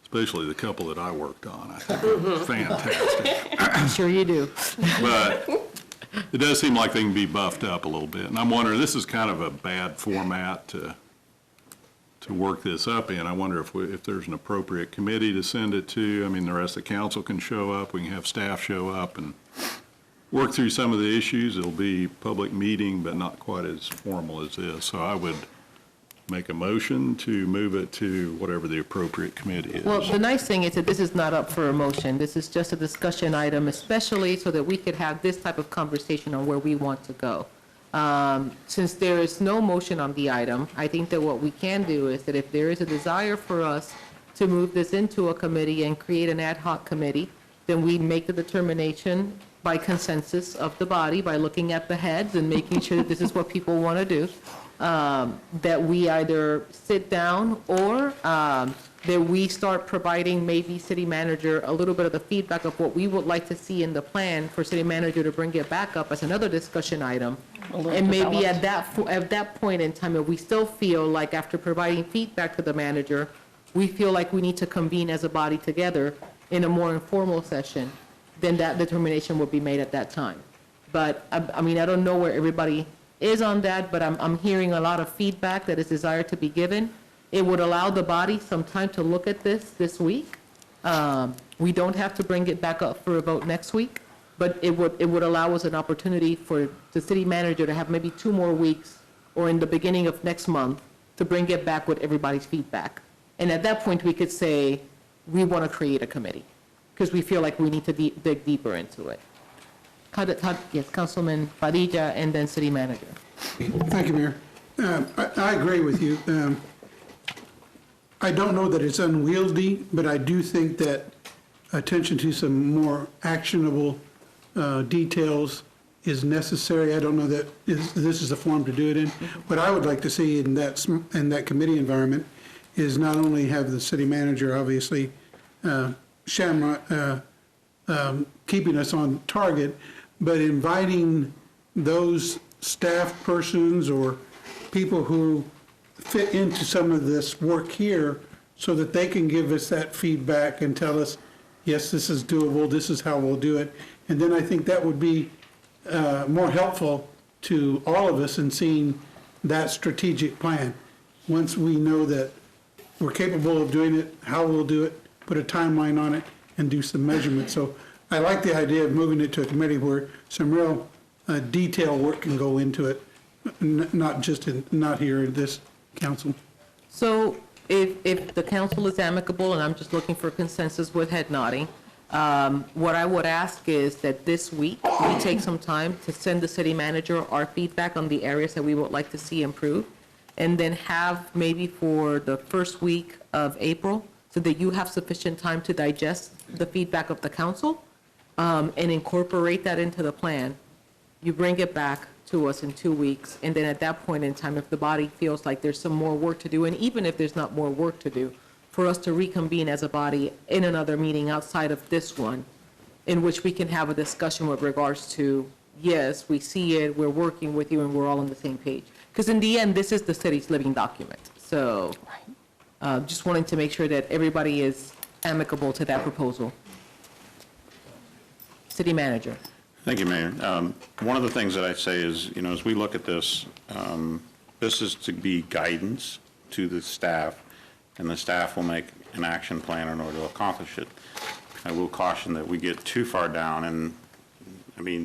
especially the couple that I worked on. I think they're fantastic. I'm sure you do. But it does seem like they can be buffed up a little bit. And I'm wondering, this is kind of a bad format to work this up in. I wonder if there's an appropriate committee to send it to. I mean, the rest of the council can show up. We can have staff show up and work through some of the issues. It'll be public meeting, but not quite as formal as this. So I would make a motion to move it to whatever the appropriate committee is. Well, the nice thing is that this is not up for a motion. This is just a discussion item, especially so that we could have this type of conversation on where we want to go. Since there is no motion on the item, I think that what we can do is that if there is a desire for us to move this into a committee and create an ad hoc committee, then we make the determination by consensus of the body, by looking at the heads and making sure that this is what people want to do, that we either sit down or that we start providing maybe city manager a little bit of the feedback of what we would like to see in the plan for city manager to bring it back up as another discussion item. And maybe at that point in time, if we still feel like after providing feedback to the manager, we feel like we need to convene as a body together in a more informal session, then that determination will be made at that time. But, I mean, I don't know where everybody is on that, but I'm hearing a lot of feedback that is desired to be given. It would allow the body some time to look at this week. We don't have to bring it back up for a vote next week, but it would allow us an opportunity for the city manager to have maybe 2 more weeks, or in the beginning of next month, to bring it back with everybody's feedback. And at that point, we could say, we want to create a committee, because we feel like we need to dig deeper into it. Yes, Councilman Padilla, and then city manager. Thank you, Mayor. I agree with you. I don't know that it's unwieldy, but I do think that attention to some more actionable details is necessary. I don't know that this is the forum to do it in. What I would like to see in that committee environment is not only have the city manager, obviously, keeping us on target, but inviting those staff persons or people who fit into some of this work here so that they can give us that feedback and tell us, yes, this is doable, this is how we'll do it. And then I think that would be more helpful to all of us in seeing that strategic plan. Once we know that we're capable of doing it, how we'll do it, put a timeline on it, and do some measurements. So I like the idea of moving it to a committee where some real detailed work can go into it, not here in this council. So if the council is amicable, and I'm just looking for consensus with head nodding, what I would ask is that this week, we take some time to send the city manager our feedback on the areas that we would like to see improved, and then have maybe for the first week of April, so that you have sufficient time to digest the feedback of the council, and incorporate that into the plan. You bring it back to us in 2 weeks, and then at that point in time, if the body feels like there's some more work to do, and even if there's not more work to do, for us to reconvene as a body in another meeting outside of this one, in which we can have a discussion with regards to, yes, we see it, we're working with you, and we're all on the same page. Because in the end, this is the city's living document. So just wanting to make sure that everybody is amicable to that proposal. City manager. Thank you, Mayor. One of the things that I'd say is, as we look at this, this is to be guidance to the staff, and the staff will make an action plan in order to accomplish it. I will caution that we get too far down, and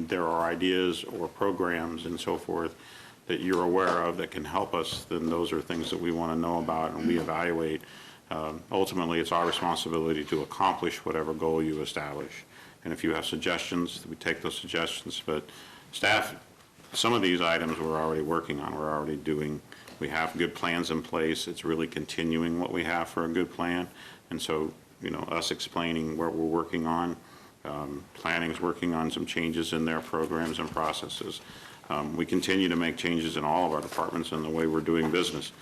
there are ideas or programs and so forth that you're aware of that can help us, then those are things that we want to know about and we evaluate. Ultimately, it's our responsibility to accomplish whatever goal you establish. And if you have suggestions, we take those suggestions. But staff, some of these items we're already working on, we're already doing. We have good plans in place. It's really continuing what we have for a good plan. And so, us explaining what we're working on, planning is working on some changes in their programs and processes. We continue to make changes in all of our departments in the way we're doing business.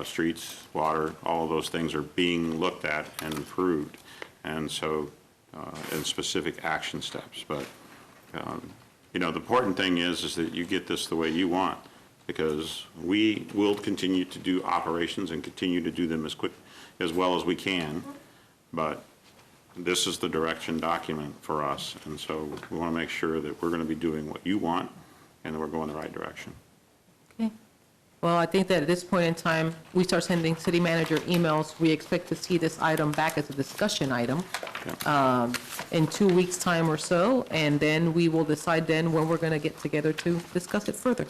Streets, water, all of those things are being looked at and improved. And so, in specific action steps. But, the important thing is that you get this the way you want, because we will continue to do operations and continue to do them as well as we can. But this is the direction document for us. And so we want to make sure that we're going to be doing what you want and that we're going the right direction. Okay. Well, I think that at this point in time, we start sending city manager emails. We expect to see this item back as a discussion item in 2 weeks' time or so, and then we will decide then when we're going to get together to discuss it further.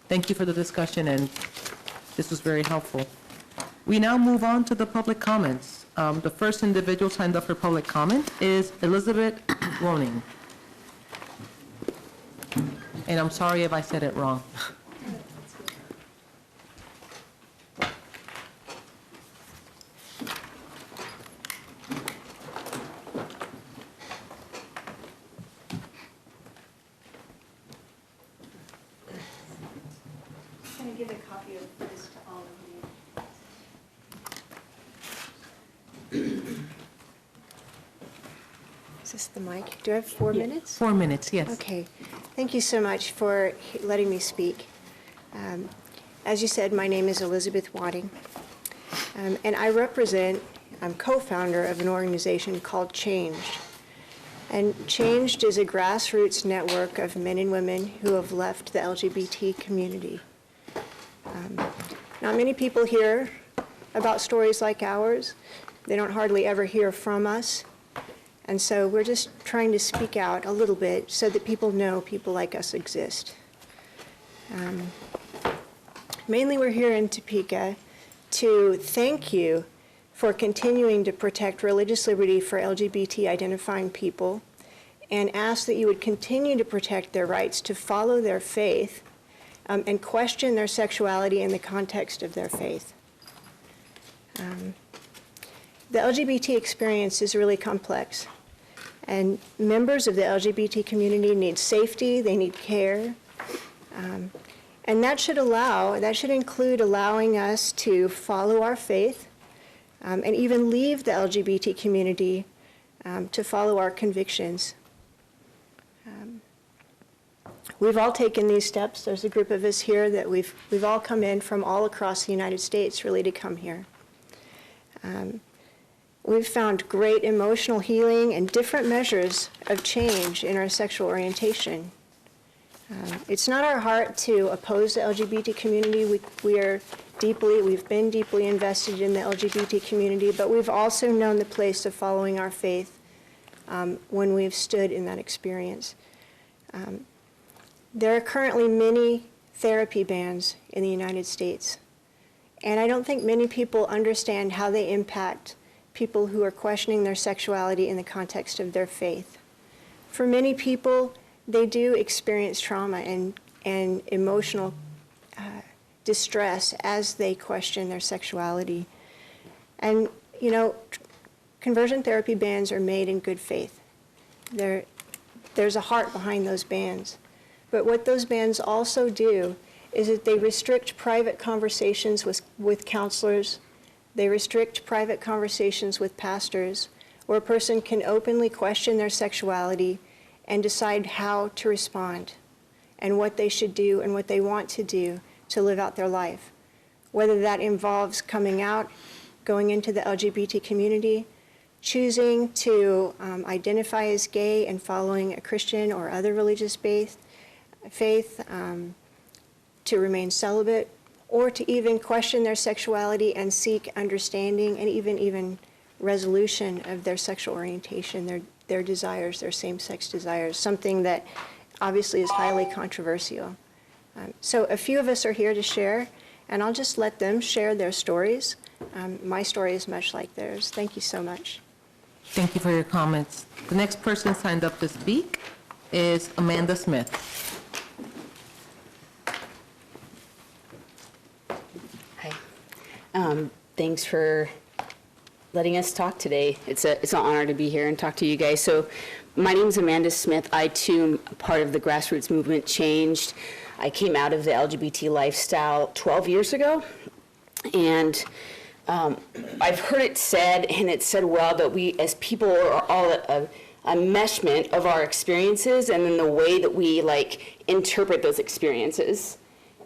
Thank you for the discussion, and this was very helpful. We now move on to the public comments. The first individual signed up for public comment is Elizabeth Woning. And I'm sorry if I said it wrong. I'm going to give a copy of this to all of you. Is this the mic? Do I have 4 minutes? 4 minutes, yes. Okay. Thank you so much for letting me speak. As you said, my name is Elizabeth Wadding, and I'm co-founder of an organization called Changed. And Changed is a grassroots network of men and women who have left the LGBT community. Not many people hear about stories like ours. They don't hardly ever hear from us. And so we're just trying to speak out a little bit so that people know people like us exist. Mainly we're here in Topeka to thank you for continuing to protect religious liberty for LGBT identifying people, and ask that you would continue to protect their rights to follow their faith and question their sexuality in the context of their faith. The LGBT experience is really complex, and members of the LGBT community need safety, they need care, and that should include allowing us to follow our faith and even leave the LGBT community to follow our convictions. We've all taken these steps. There's a group of us here that we've all come in from all across the United States really to come here. We've found great emotional healing and different measures of change in our sexual orientation. It's not our heart to oppose the LGBT community. We've been deeply invested in the LGBT community, but we've also known the place of following our faith when we've stood in that experience. There are currently many therapy bans in the United States, and I don't think many people understand how they impact people who are questioning their sexuality in the context of their faith. For many people, they do experience trauma and emotional distress as they question their sexuality. And, you know, conversion therapy bans are made in good faith. There's a heart behind those bans. But what those bans also do is that they restrict private conversations with counselors. They restrict private conversations with pastors, where a person can openly question their sexuality and decide how to respond and what they should do and what they want to do to live out their life. Whether that involves coming out, going into the LGBT community, choosing to identify as gay and following a Christian or other religious faith, to remain celibate, or to even question their sexuality and seek understanding and even resolution of their sexual orientation, their desires, their same-sex desires, something that obviously is highly controversial. So a few of us are here to share, and I'll just let them share their stories. My story is much like theirs. Thank you so much. Thank you for your comments. The next person signed up to speak is Amanda Smith. Hi. Thanks for letting us talk today. It's an honor to be here and talk to you guys. So my name is Amanda Smith. I, too, am part of the grassroots movement Changed. I came out of the LGBT lifestyle 12 years ago, and I've heard it said, and it's said well, that we as people are all a meshment of our experiences and then the way that we interpret those experiences.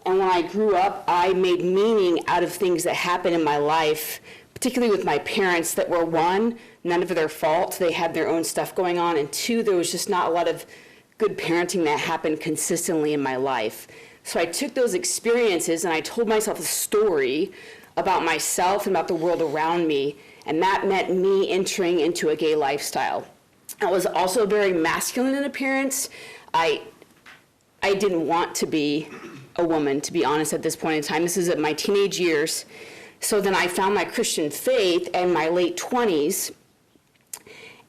And when I grew up, I made meaning out of things that happened in my life, particularly with my parents, that were, one, none of their fault. They had their own stuff going on. And two, there was just not a lot of good parenting that happened consistently in my life. So I took those experiences and I told myself a story about myself and about the world around me. And that meant me entering into a gay lifestyle. I was also very masculine in appearance. I didn't want to be a woman, to be honest, at this point in time. This is at my teenage years. So then I found my Christian faith in my late 20s,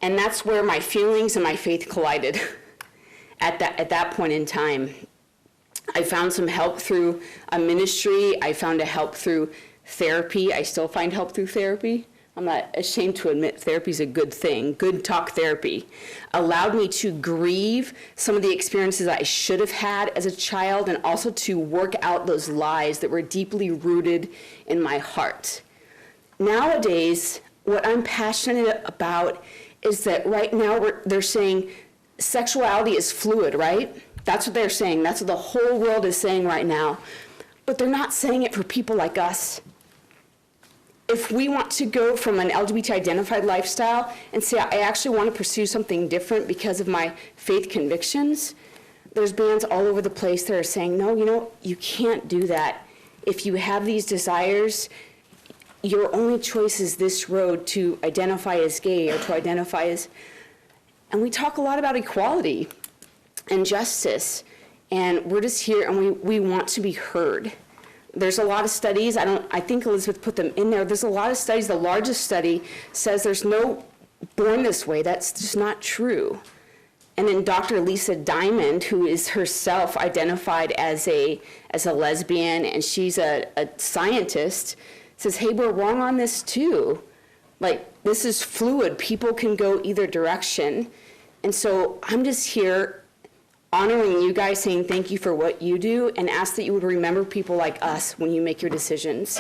and that's where my feelings and my faith collided at that point in time. I found some help through a ministry. I found a help through therapy. I still find help through therapy. I'm not ashamed to admit therapy is a good thing. Good talk therapy allowed me to grieve some of the experiences I should have had as a child, and also to work out those lies that were deeply rooted in my heart. Nowadays, what I'm passionate about is that right now they're saying sexuality is fluid, right? That's what they're saying. That's what the whole world is saying right now. But they're not saying it for people like us. If we want to go from an LGBT-identified lifestyle and say, I actually want to pursue something different because of my faith convictions, there's bands all over the place that are saying, no, you can't do that. If you have these desires, your only choice is this road, to identify as gay or to identify as And we talk a lot about equality and justice, and we're just here and we want to be heard. There's a lot of studies, I think Elizabeth put them in there, there's a lot of studies. The largest study says there's no born this way. That's just not true. And then Dr. Lisa Diamond, who is herself identified as a lesbian, and she's a scientist, says, hey, we're wrong on this too. Like, this is fluid. People can go either direction. And so I'm just here honoring you guys, saying thank you for what you do, and ask that you would remember people like us when you make your decisions.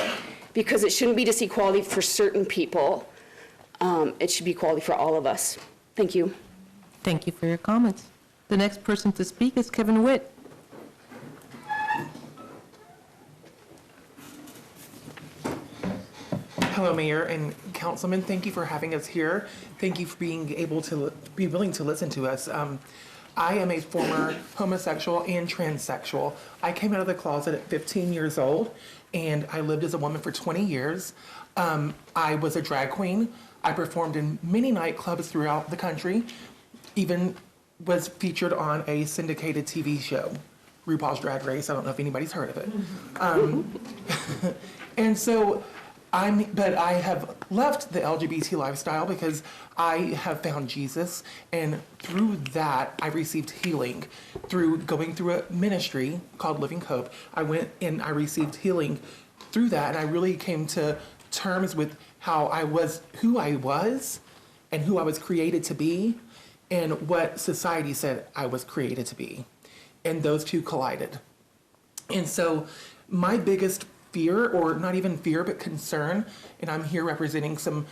Because it shouldn't be just equality for certain people. It should be equality for all of us. Thank you. Thank you for your comments. The next person to speak is Kevin Witt. Hello, Mayor and Councilman. Thank you for having us here. Thank you for being able to be willing to listen to us. I am a former homosexual and transsexual. I came out of the closet at 15 years old, and I lived as a woman for 20 years. I was a drag queen. I performed in many nightclubs throughout the country, even was featured on a syndicated TV show, RuPaul's Drag Race. I don't know if anybody's heard of it. And so but I have left the LGBT lifestyle because I have found Jesus, and through that, I received healing. Through going through a ministry called Living Hope, I went and I received healing through that, and I really came to terms with how I was, who I was, and who I was created to be, and what society said I was created to be. And those two collided. And so my biggest fear, or not even fear, but concern, and I'm here representing some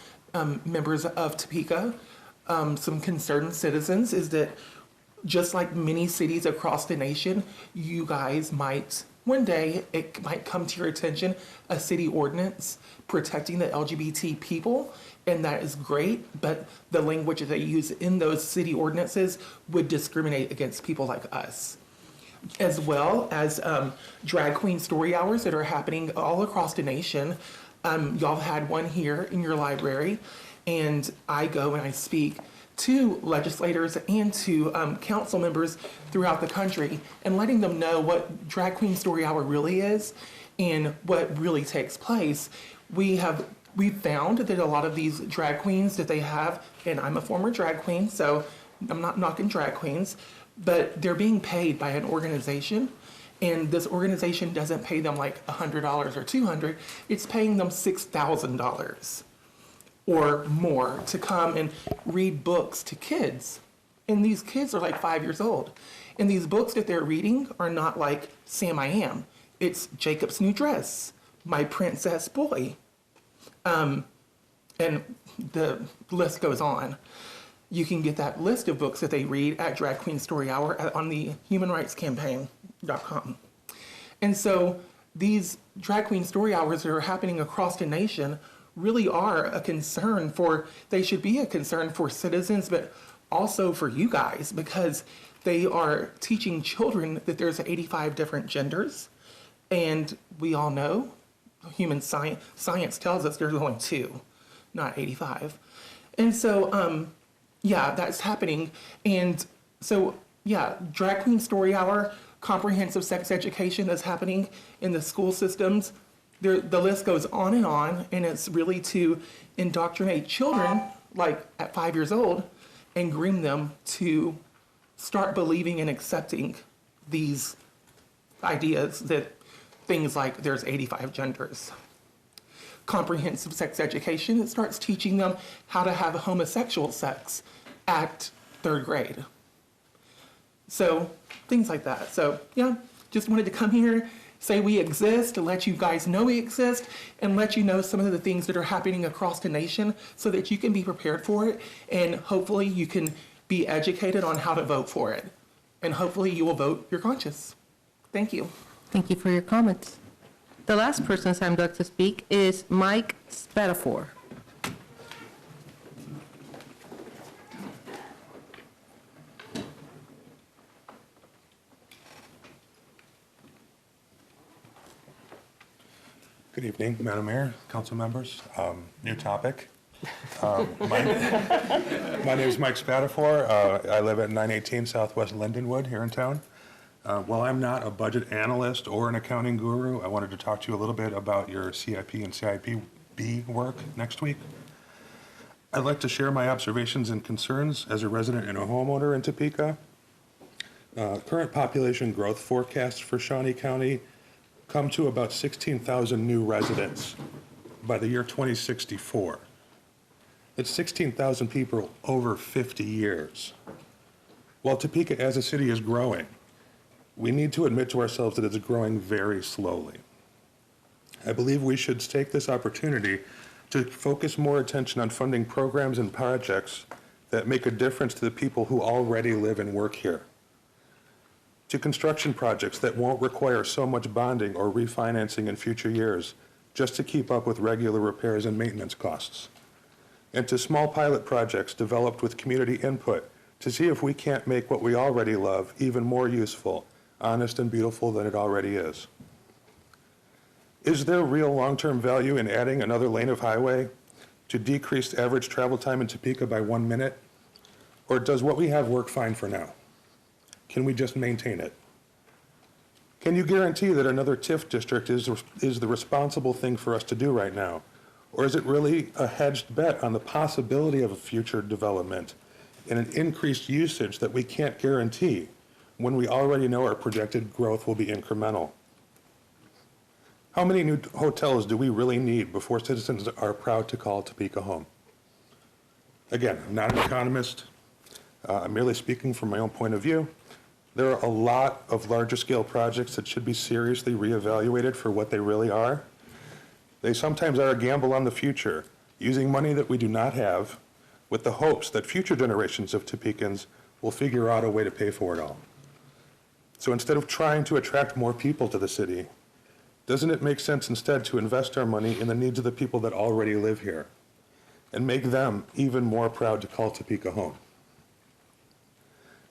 members of Topeka, some concerned citizens, is that just like many cities across the nation, you guys might, one day, it might come to your attention, a city ordinance protecting the LGBT people, and that is great, but the language that they use in those city ordinances would discriminate against people like us. As well as drag queen story hours that are happening all across the nation. Y'all had one here in your library, and I go and I speak to legislators and to council members throughout the country, and letting them know what drag queen story hour really is and what really takes place. We've found that a lot of these drag queens that they have, and I'm a former drag queen, so I'm not knocking drag queens, but they're being paid by an organization, and this organization doesn't pay them like $100 or $200, it's paying them $6,000 or more to come and read books to kids. And these kids are like 5 years old. And these books that they're reading are not like Sam I Am. It's Jacob's New Dress, My Princess Boy. And the list goes on. You can get that list of books that they read at Drag Queen Story Hour on the humanrightscampaign.com. And so these Drag Queen Story Hours that are happening across the nation really are a concern they should be a concern for citizens, but also for you guys, because they are teaching children that there's 85 different genders. And we all know, human science tells us there's only 2, not 85. And so, yeah, that's happening. And so, yeah, Drag Queen Story Hour, comprehensive sex education that's happening in the school systems. The list goes on, and it's really to indoctrinate children, like at 5 years old, and groom them to start believing and accepting these ideas that things like there's 85 genders. Comprehensive sex education, it starts teaching them how to have homosexual sex at 3rd grade. So things like that. So yeah, just wanted to come here, say we exist, to let you guys know we exist, and let you know some of the things that are happening across the nation so that you can be prepared for it, and hopefully you can be educated on how to vote for it. And hopefully you will vote your conscience. Thank you. Thank you for your comments. The last person signed up to speak is Mike Spatafor. Good evening, Madam Mayor, council members. New topic. My name is Mike Spatafor. I live at 918 Southwest Lindenwood here in town. While I'm not a budget analyst or an accounting guru, I wanted to talk to you a little bit about your CIP and CIPB work next week. I'd like to share my observations and concerns as a resident and a homeowner in Topeka. Current population growth forecasts for Shawnee County come to about 16,000 new residents by the year 2064. It's 16,000 people over 50 years. While Topeka as a city is growing, we need to admit to ourselves that it's growing very slowly. I believe we should take this opportunity to focus more attention on funding programs and projects that make a difference to the people who already live and work here, to construction projects that won't require so much bonding or refinancing in future years just to keep up with regular repairs and maintenance costs, and to small pilot projects developed with community input to see if we can't make what we already love even more useful, honest, and beautiful than it already is. Is there real long-term value in adding another lane of highway to decrease average travel time in Topeka by 1 minute? Or does what we have work fine for now? Can we just maintain it? Can you guarantee that another TIF district is the responsible thing for us to do right now? Or is it really a hedged bet on the possibility of a future development and an increased usage that we can't guarantee when we already know our projected growth will be incremental? How many new hotels do we really need before citizens are proud to call Topeka home? Again, I'm not an economist. I'm merely speaking from my own point of view. There are a lot of larger scale projects that should be seriously reevaluated for what they really are. They sometimes are a gamble on the future, using money that we do not have with the hopes that future generations of Topekans will figure out a way to pay for it all. So instead of trying to attract more people to the city, doesn't it make sense instead to invest our money in the needs of the people that already live here and make them even more proud to call Topeka home?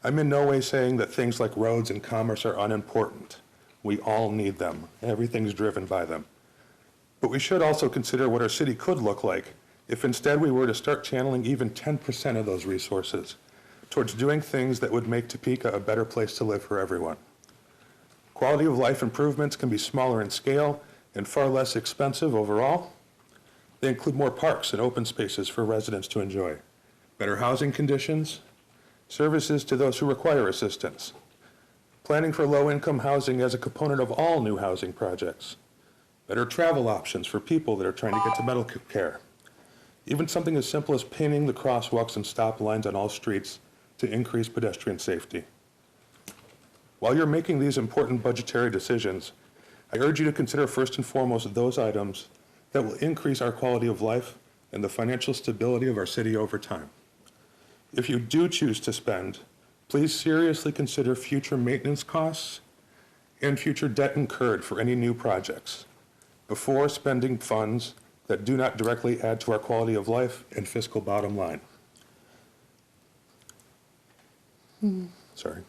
I'm in no way saying that things like roads and commerce are unimportant. We all need them. Everything's driven by them. But we should also consider what our city could look like if instead we were to start channeling even 10% of those resources towards doing things that would make Topeka a better place to live for everyone. Quality of life improvements can be smaller in scale and far less expensive overall. They include more parks and open spaces for residents to enjoy, better housing conditions, services to those who require assistance, planning for low-income housing as a component of all new housing projects, better travel options for people that are trying to get to medical care, even something as simple as painting the crosswalks and stop lines on all streets to increase pedestrian safety. While you're making these important budgetary decisions, I urge you to consider first and foremost those items that will increase our quality of life and the financial stability of our city over time. If you do choose to spend, please seriously consider future maintenance costs and future debt incurred for any new projects before spending funds that do not directly add to our quality of life and fiscal bottom line. Sorry.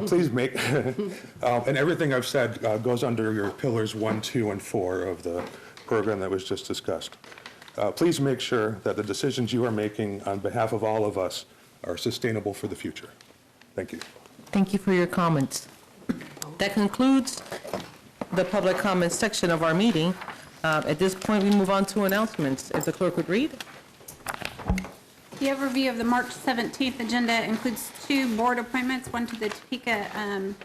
Please make, and everything I've said goes under your pillars 1, 2, and 4 of the program that was just discussed. Please make sure that the decisions you are making on behalf of all of us are sustainable for the future. Thank you. Thank you for your comments. That concludes the public comments section of our meeting. At this point, we move on to announcements. If the clerk would read. The overview of the March 17th agenda includes 2 board appointments, one to the Topeka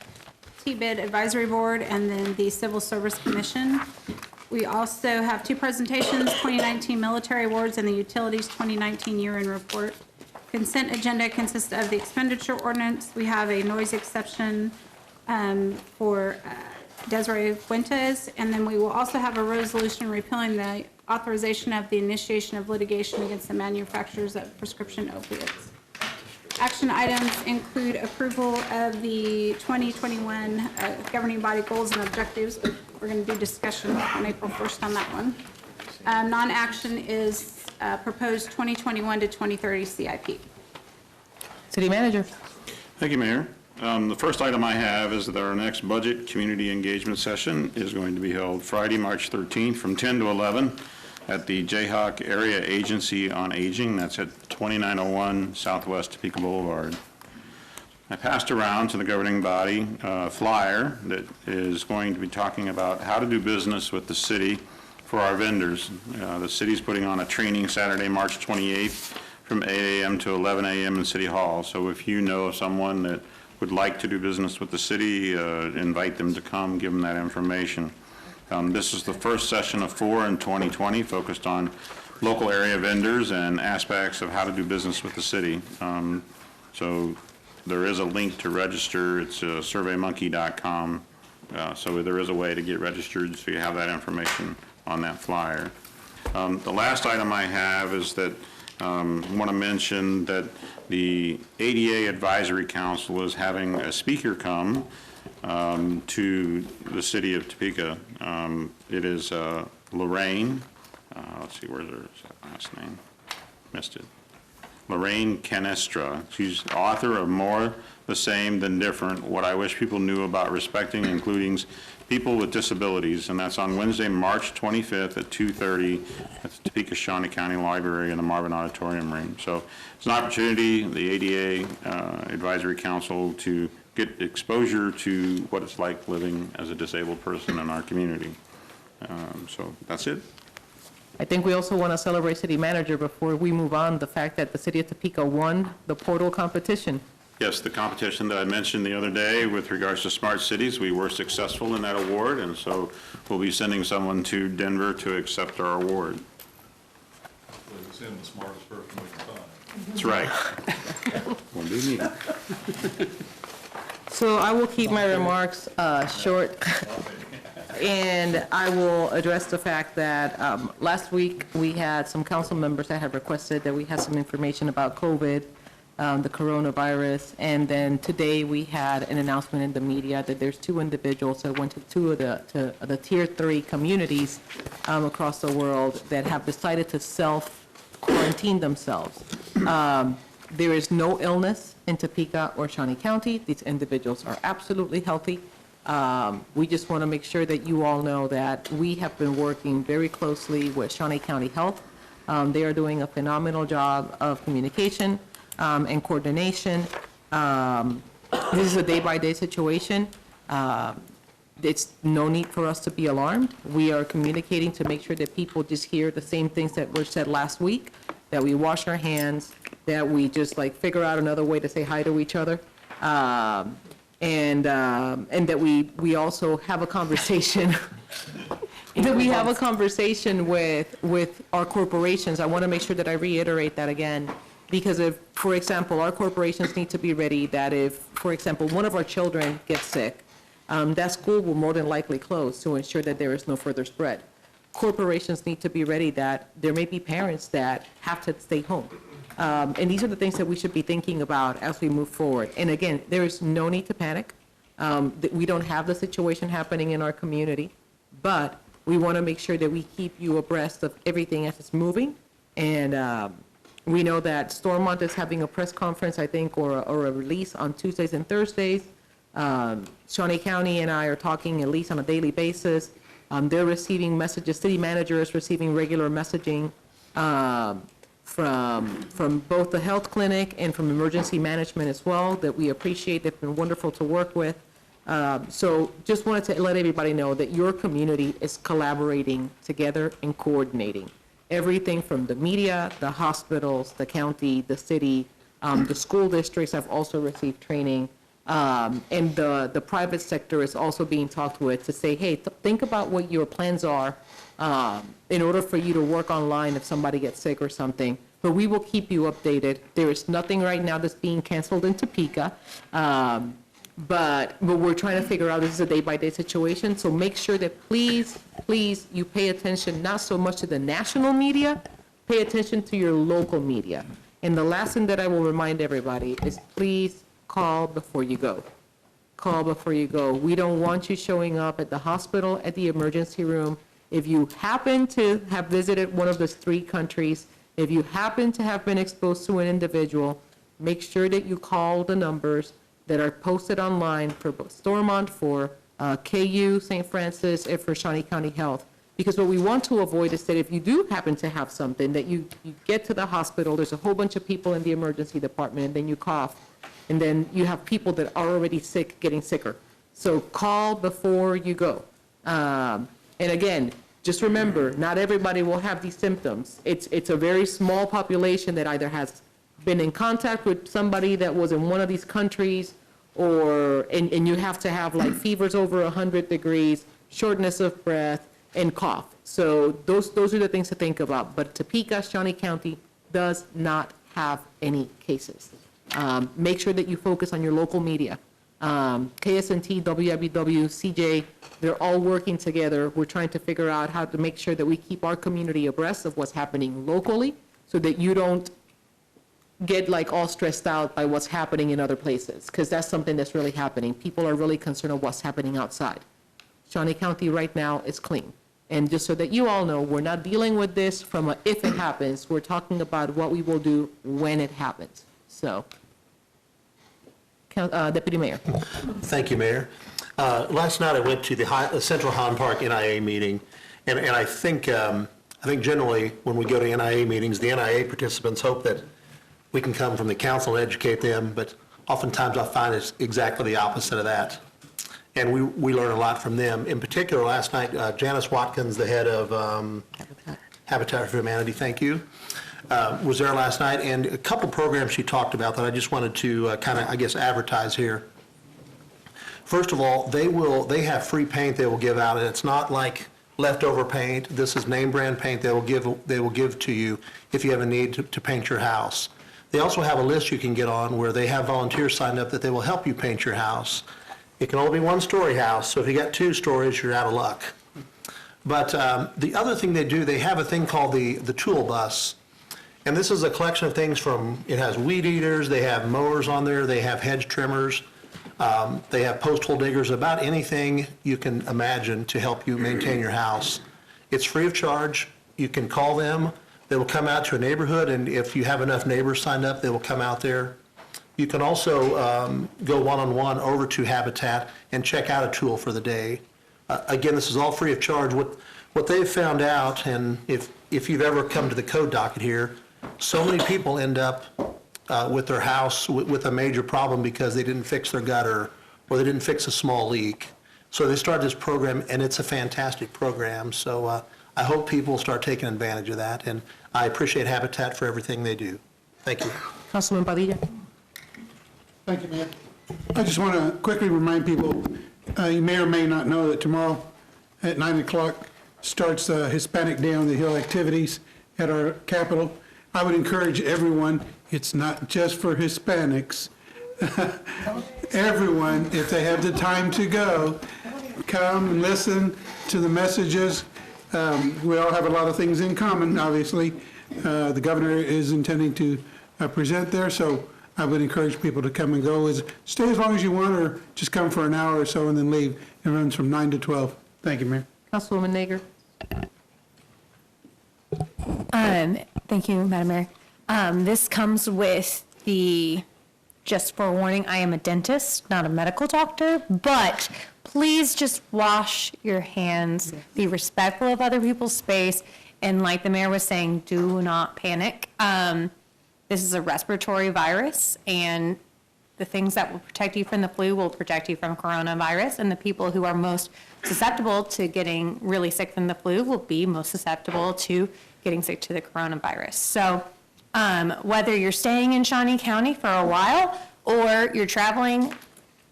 T-Bid Advisory Board and then the Civil Service Commission. We also have 2 presentations, 2019 military awards and the Utilities 2019 year-end report. Consent agenda consists of the expenditure ordinance. We have a noise exception for Desiree Fuentes, and then we will also have a resolution repealing the authorization of the initiation of litigation against the manufacturers of prescription opiates. Action items include approval of the 2021 governing body goals and objectives. We're going to do discussion on April 1st on that one. Non-action is proposed 2021 to 2030 CIP. City Manager. Thank you, Mayor. The first item I have is that our next budget community engagement session is going to be held Friday, March 13th from 10 to 11 at the Jayhawk Area Agency on Aging. That's at 2901 Southwest Topeka Boulevard. I passed around to the governing body a flyer that is going to be talking about how to do business with the city for our vendors. The city's putting on a training Saturday, March 28th from 8 a.m. to 11 a.m. in City Hall. So if you know of someone that would like to do business with the city, invite them to come, give them that information. This is the first session of 4 in 2020, focused on local area vendors and aspects of how to do business with the city. So there is a link to register. It's surveymonkey.com. So there is a way to get registered, so you have that information on that flyer. The last item I have is that I want to mention that the ADA Advisory Council is having a speaker come to the city of Topeka. It is Lorraine, let's see, where's her last name? Missed it. Lorraine Canestra. She's author of More the Same Than Different, What I Wish People Knew About Respecting and Including People with Disabilities, and that's on Wednesday, March 25th at 2:30 at the Topeka Shawnee County Library in the Marvin Auditorium Room. So it's an opportunity, the ADA Advisory Council, to get exposure to what it's like living as a disabled person in our community. So that's it. I think we also want to celebrate City Manager before we move on, the fact that the City of Topeka won the portal competition. Yes, the competition that I mentioned the other day with regards to smart cities, we were successful in that award, and so we'll be sending someone to Denver to accept our award. Send the smartest person we can find. That's right. Will be me. So I will keep my remarks short, and I will address the fact that last week we had some council members that had requested that we had some information about COVID, the coronavirus, and then today we had an announcement in the media that there's 2 individuals that went to 2 of the Tier 3 communities across the world that have decided to self-quarantine themselves. There is no illness in Topeka or Shawnee County. These individuals are absolutely healthy. We just want to make sure that you all know that we have been working very closely with Shawnee County Health. They are doing a phenomenal job of communication and coordination. This is a day-by-day situation. It's no need for us to be alarmed. We are communicating to make sure that people just hear the same things that were said last week, that we wash our hands, that we just like figure out another way to say hi to each other, and that we also have a conversation. That we have a conversation with our corporations. I want to make sure that I reiterate that again, because if, for example, our corporations need to be ready that if, for example, one of our children gets sick, that school will more than likely close to ensure that there is no further spread. Corporations need to be ready that there may be parents that have to stay home. And these are the things that we should be thinking about as we move forward. And again, there is no need to panic. We don't have the situation happening in our community, but we want to make sure that we keep you abreast of everything as it's moving. And we know that Stormont is having a press conference, I think, or a release on Tuesdays and Thursdays. Shawnee County and I are talking at least on a daily basis. They're receiving messages. City manager is receiving regular messaging from both the health clinic and from emergency management as well that we appreciate. They've been wonderful to work with. So just wanted to let everybody know that your community is collaborating together and coordinating. Everything from the media, the hospitals, the county, the city, the school districts have also received training. And the private sector is also being talked with to say, hey, think about what your plans are in order for you to work online if somebody gets sick or something. But we will keep you updated. There is nothing right now that's being canceled in Topeka. But we're trying to figure out, this is a day-by-day situation. So make sure that please, you pay attention not so much to the national media, pay attention to your local media. And the last thing that I will remind everybody is please call before you go. Call before you go. We don't want you showing up at the hospital, at the emergency room. If you happen to have visited one of those 3 countries, if you happen to have been exposed to an individual, make sure that you call the numbers that are posted online for both Stormont, for KU, St. Francis, and for Shawnee County Health, Because what we want to avoid is that if you do happen to have something, that you get to the hospital, there's a whole bunch of people in the emergency department, and then you cough, and then you have people that are already sick getting sicker. So call before you go. And again, just remember, not everybody will have these symptoms. It's a very small population that either has been in contact with somebody that was in one of these countries, and you have to have like fevers over 100 degrees, shortness of breath, and cough. So those are the things to think about. But Topeka, Shawnee County does not have any cases. Make sure that you focus on your local media. KSNT, WWW, CJ, they're all working together. We're trying to figure out how to make sure that we keep our community abreast of what's happening locally so that you don't get like all stressed out by what's happening in other places, because that's something that's really happening. People are really concerned of what's happening outside. Shawnee County right now is clean. And just so that you all know, we're not dealing with this from a if it happens, we're talking about what we will do when it happens. So, Deputy Mayor. Thank you, Mayor. Last night I went to the Central Highland Park NIA meeting, and I think generally when we go to NIA meetings, the NIA participants hope that we can come from the council and educate them, but oftentimes I find it's exactly the opposite of that. And we learn a lot from them. In particular, last night, Janice Watkins, the head of Habitat for Humanity, thank you, was there last night, and a couple programs she talked about that I just wanted to kind of, I guess, advertise here. First of all, they have free paint they will give out, and it's not like leftover paint. This is name brand paint they will give to you if you have a need to paint your house. They also have a list you can get on where they have volunteers signed up that they will help you paint your house. It can only be one-story house, so if you got 2 stories, you're out of luck. But the other thing they do, they have a thing called the tool bus. And this is a collection of things it has weed eaters, they have mowers on there, they have hedge trimmers, they have post hole diggers, about anything you can imagine to help you maintain your house. It's free of charge. You can call them. They will come out to a neighborhood, and if you have enough neighbors signed up, they will come out there. You can also go one-on-one over to Habitat and check out a tool for the day. Again, this is all free of charge. What they've found out, and if you've ever come to the code docket here, so many people end up with their house with a major problem because they didn't fix their gutter or they didn't fix a small leak. So they started this program, and it's a fantastic program. So I hope people start taking advantage of that, and I appreciate Habitat for everything they do. Thank you. Councilman Padilla. Thank you, Mayor. I just want to quickly remind people, you may or may not know that tomorrow at 9 o'clock starts Hispanic Day on the Hill activities at our Capitol. I would encourage everyone, it's not just for Hispanics, everyone, if they have the time to go, come and listen to the messages. We all have a lot of things in common, obviously. The governor is intending to present there, so I would encourage people to come and go. Stay as long as you want, or just come for an hour or so and then leave. It runs from 9 to 12. Thank you, Mayor. Councilwoman Nager. Thank you, Madam Mayor. This comes with just forewarning, I am a dentist, not a medical doctor, but please just wash your hands, be respectful of other people's space, and like the mayor was saying, do not panic. This is a respiratory virus, and the things that will protect you from the flu will protect you from coronavirus, and the people who are most susceptible to getting really sick from the flu will be most susceptible to getting sick to the coronavirus. So whether you're staying in Shawnee County for a while or you're traveling,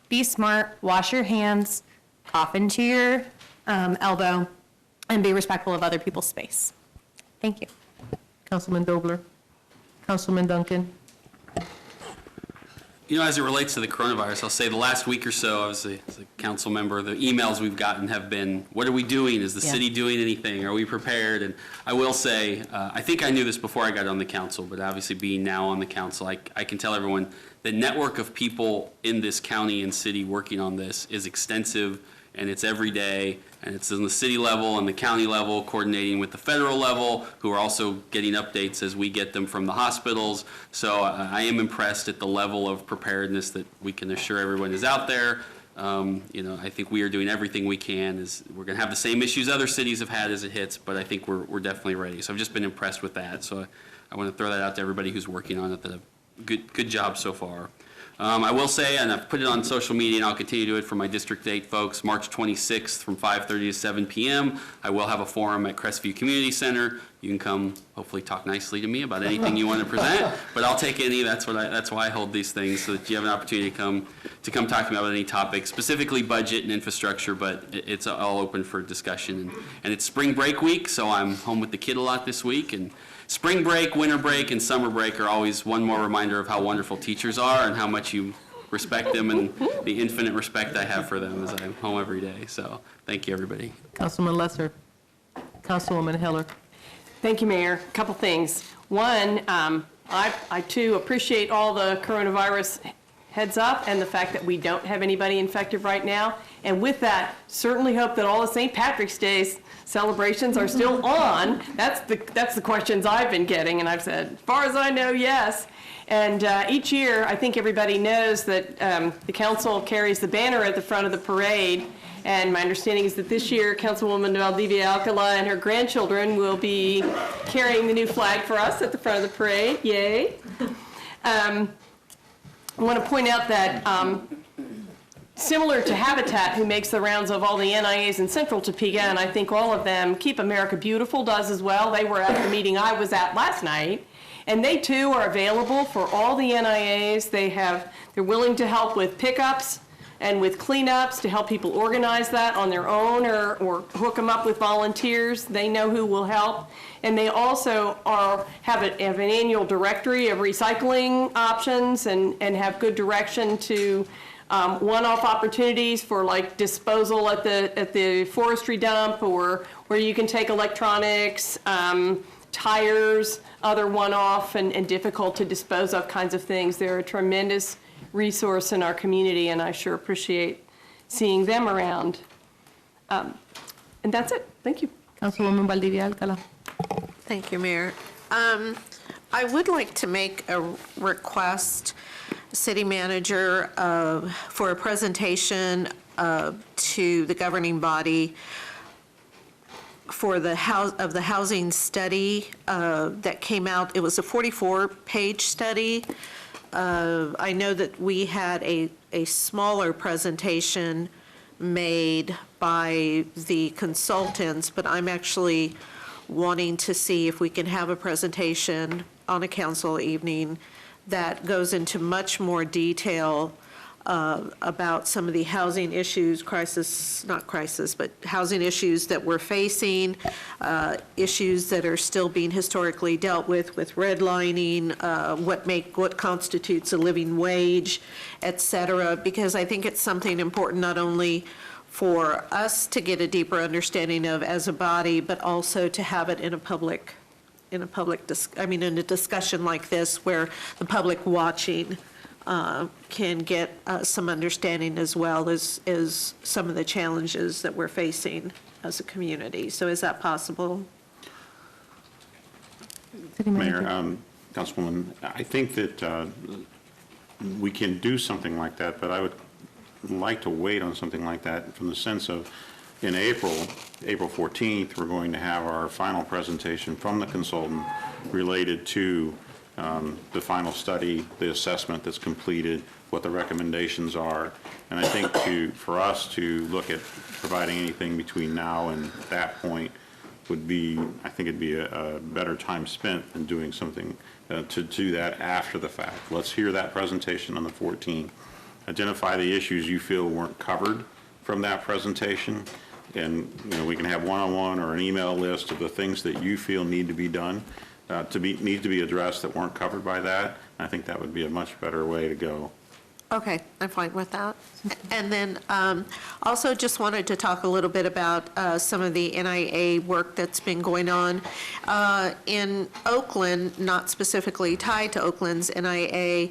be smart, wash your hands, cough into your elbow, and be respectful of other people's space. Thank you. Councilman Dobler. Councilman Duncan. You know, as it relates to the coronavirus, I'll say the last week or so, obviously, as a council member, the emails we've gotten have been, what are we doing? Is the city doing anything? Are we prepared? And I will say, I think I knew this before I got on the council, but obviously being now on the council, I can tell everyone the network of people in this county and city working on this is extensive, and it's every day, and it's on the city level and the county level, coordinating with the federal level, who are also getting updates as we get them from the hospitals. So I am impressed at the level of preparedness that we can assure everyone is out there. I think we are doing everything we can. We're going to have the same issues other cities have had as it hits, but I think we're definitely ready. So I've just been impressed with that. So I want to throw that out to everybody who's working on it. Good job so far. I will say, and I've put it on social media, and I'll continue to do it for my District 8 folks, March 26th from 5:30 to 7 p.m. I will have a forum at Crestview Community Center. You can come, hopefully talk nicely to me about anything you want to present, but I'll take any. That's why I hold these things, so that you have an opportunity to come talk to me about any topic, specifically budget and infrastructure, but it's all open for discussion. And it's spring break week, so I'm home with the kid a lot this week, and spring break, winter break, and summer break are always one more reminder of how wonderful teachers are and how much you respect them and the infinite respect I have for them as I'm home every day. So thank you, everybody. Councilman Lesser. Councilwoman Heller. Thank you, Mayor. A couple things. One, I too appreciate all the coronavirus heads up and the fact that we don't have anybody infected right now. And with that, certainly hope that all the St. Patrick's Day celebrations are still on. That's the questions I've been getting, and I've said, as far as I know, yes. And each year, I think everybody knows that the council carries the banner at the front of the parade. And my understanding is that this year, Councilwoman Valdivia Alcala and her grandchildren will be carrying the new flag for us at the front of the parade. Yay. I want to point out that similar to Habitat, who makes the rounds of all the NIAs in Central Topeka, and I think all of them, Keep America Beautiful does as well. They were at the meeting I was at last night, and they too are available for all the NIAs. They're willing to help with pickups and with cleanups to help people organize that on their own or hook them up with volunteers. They know who will help. And they also have an annual directory of recycling options and have good direction to one-off opportunities for like disposal at the forestry dump, or where you can take electronics, tires, other one-off and difficult to dispose of kinds of things. They're a tremendous resource in our community, and I sure appreciate seeing them around. And that's it. Thank you. Councilwoman Valdivia Alcala. Thank you, Mayor. I would like to make a request, City Manager, for a presentation to the governing body for the housing study that came out. It was a 44-page study. I know that we had a smaller presentation made by the consultants, but I'm actually wanting to see if we can have a presentation on a council evening that goes into much more detail about some of the housing issues, but housing issues that we're facing, issues that are still being historically dealt with redlining, what constitutes a living wage, et cetera, because I think it's something important not only for us to get a deeper understanding of as a body, but also to have it in a discussion like this where the public watching can get some understanding as well as some of the challenges that we're facing as a community. So is that possible? Mayor, Councilwoman, I think that we can do something like that, but I would like to wait on something like that from the sense of in April 14th, we're going to have our final presentation from the consultant related to the final study, the assessment that's completed, what the recommendations are. And I think for us to look at providing anything between now and that point would be, I think it'd be a better time spent than doing something to do that after the fact. Let's hear that presentation on the 14th. Identify the issues you feel weren't covered from that presentation, and we can have one-on-one or an email list of the things that you feel need to be done, need to be addressed that weren't covered by that. I think that would be a much better way to go. Okay, I'm fine with that. And then also just wanted to talk a little bit about some of the NIA work that's been going on in Oakland, not specifically tied to Oakland's NIA.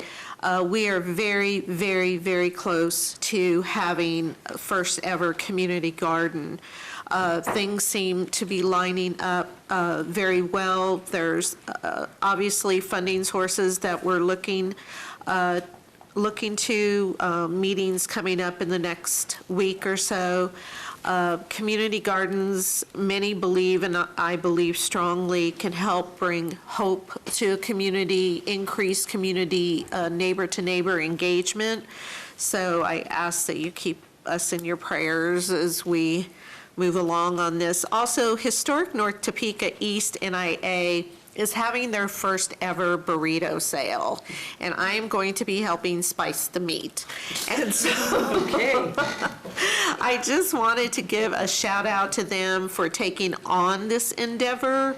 We are very, very, very close to having a first ever community garden. Things seem to be lining up very well. There's obviously funding sources that we're looking looking to meetings coming up in the next week or so. Community gardens, many believe, and I believe strongly, can help bring hope to a community, increase community neighbor-to-neighbor engagement. So I ask that you keep us in your prayers as we move along on this. Also, Historic North Topeka East NIA is having their first ever burrito sale, and I am going to be helping spice the meat. And so I just wanted to give a shout out to them for taking on this endeavor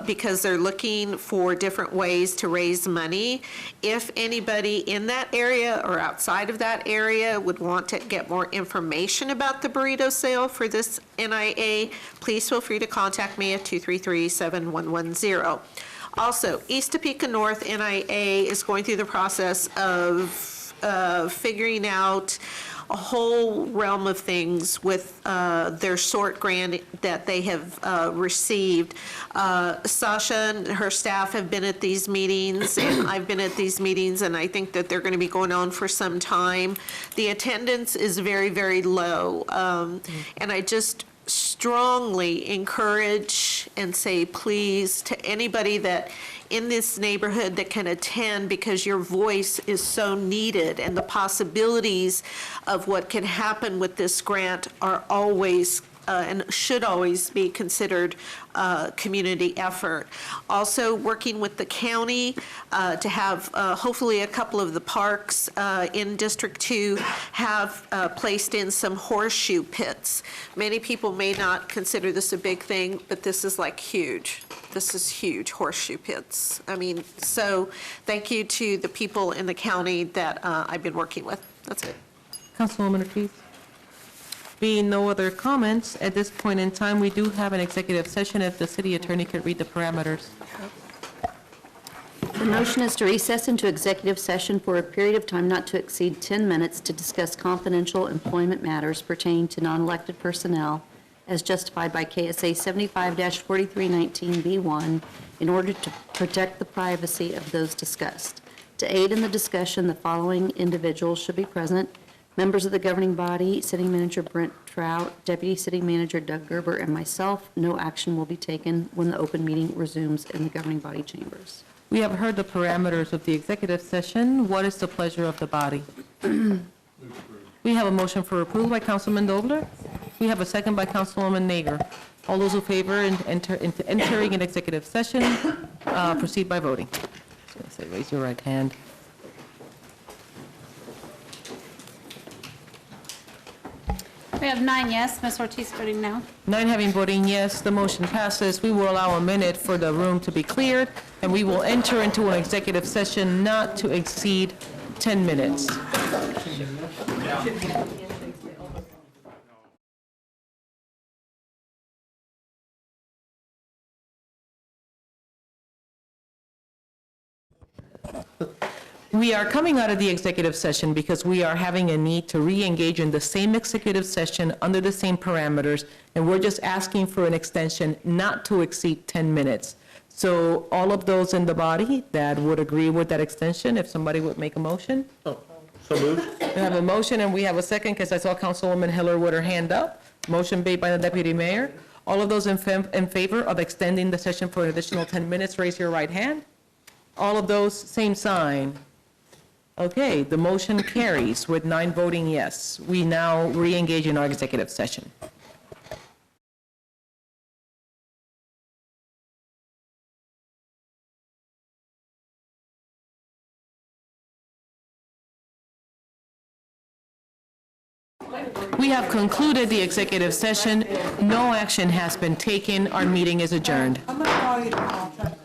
because they're looking for different ways to raise money. If anybody in that area or outside of that area would want to get more information about the burrito sale for this NIA, please feel free to contact me at 233-7110. Also, East Topeka North NIA is going through the process of figuring out a whole realm of things with their SORT grant that they have received. Sasha and her staff have been at these meetings, and I've been at these meetings, and I think that they're going to be going on for some time. The attendance is very, very low, and I just strongly encourage and say please to anybody that in this neighborhood that can attend, because your voice is so needed, and the possibilities of what can happen with this grant are always and should always be considered community effort. Also working with the county to have hopefully a couple of the parks in District 2 have placed in some horseshoe pits. Many people may not consider this a big thing, but this is like huge. This is huge, horseshoe pits. I mean, so thank you to the people in the county that I've been working with. That's it. Councilwoman Ortiz. Being no other comments, at this point in time, we do have an executive session. If the city attorney could read the parameters. The motion is to recess into executive session for a period of time not to exceed 10 minutes to discuss confidential employment matters pertaining to non-elected personnel as justified by KSA 75-4319B1 in order to protect the privacy of those discussed. To aid in the discussion, the following individuals should be present: members of the governing body, City Manager Brent Trout, Deputy City Manager Doug Gerber, and myself. No action will be taken when the open meeting resumes in the governing body chambers. We have heard the parameters of the executive session. What is the pleasure of the body? We have a motion for approval by Councilman Dobler. We have a second by Councilwoman Nager. All those in favor into entering an executive session, proceed by voting. I was going to say, raise your right hand. We have 9 yes. Ms. Ortiz voting no. 9 having voting yes, the motion passes. We will allow a minute for the room to be cleared, and we will enter into an executive session not to exceed 10 minutes. We are coming out of the executive session because we are having a need to re-engage in the same executive session under the same parameters, and we're just asking for an extension not to exceed 10 minutes. So all of those in the body that would agree with that extension, if somebody would make a motion? So moved. We have a motion and we have a second, because I saw Councilwoman Heller with her hand up. Motion made by the Deputy Mayor. All of those in favor of extending the session for an additional 10 minutes, raise your right hand. All of those, same sign. Okay, the motion carries with 9 voting yes. We now re-engage in our executive session. We have concluded the executive session. No action has been taken. Our meeting is adjourned. I'm not calling you to contact.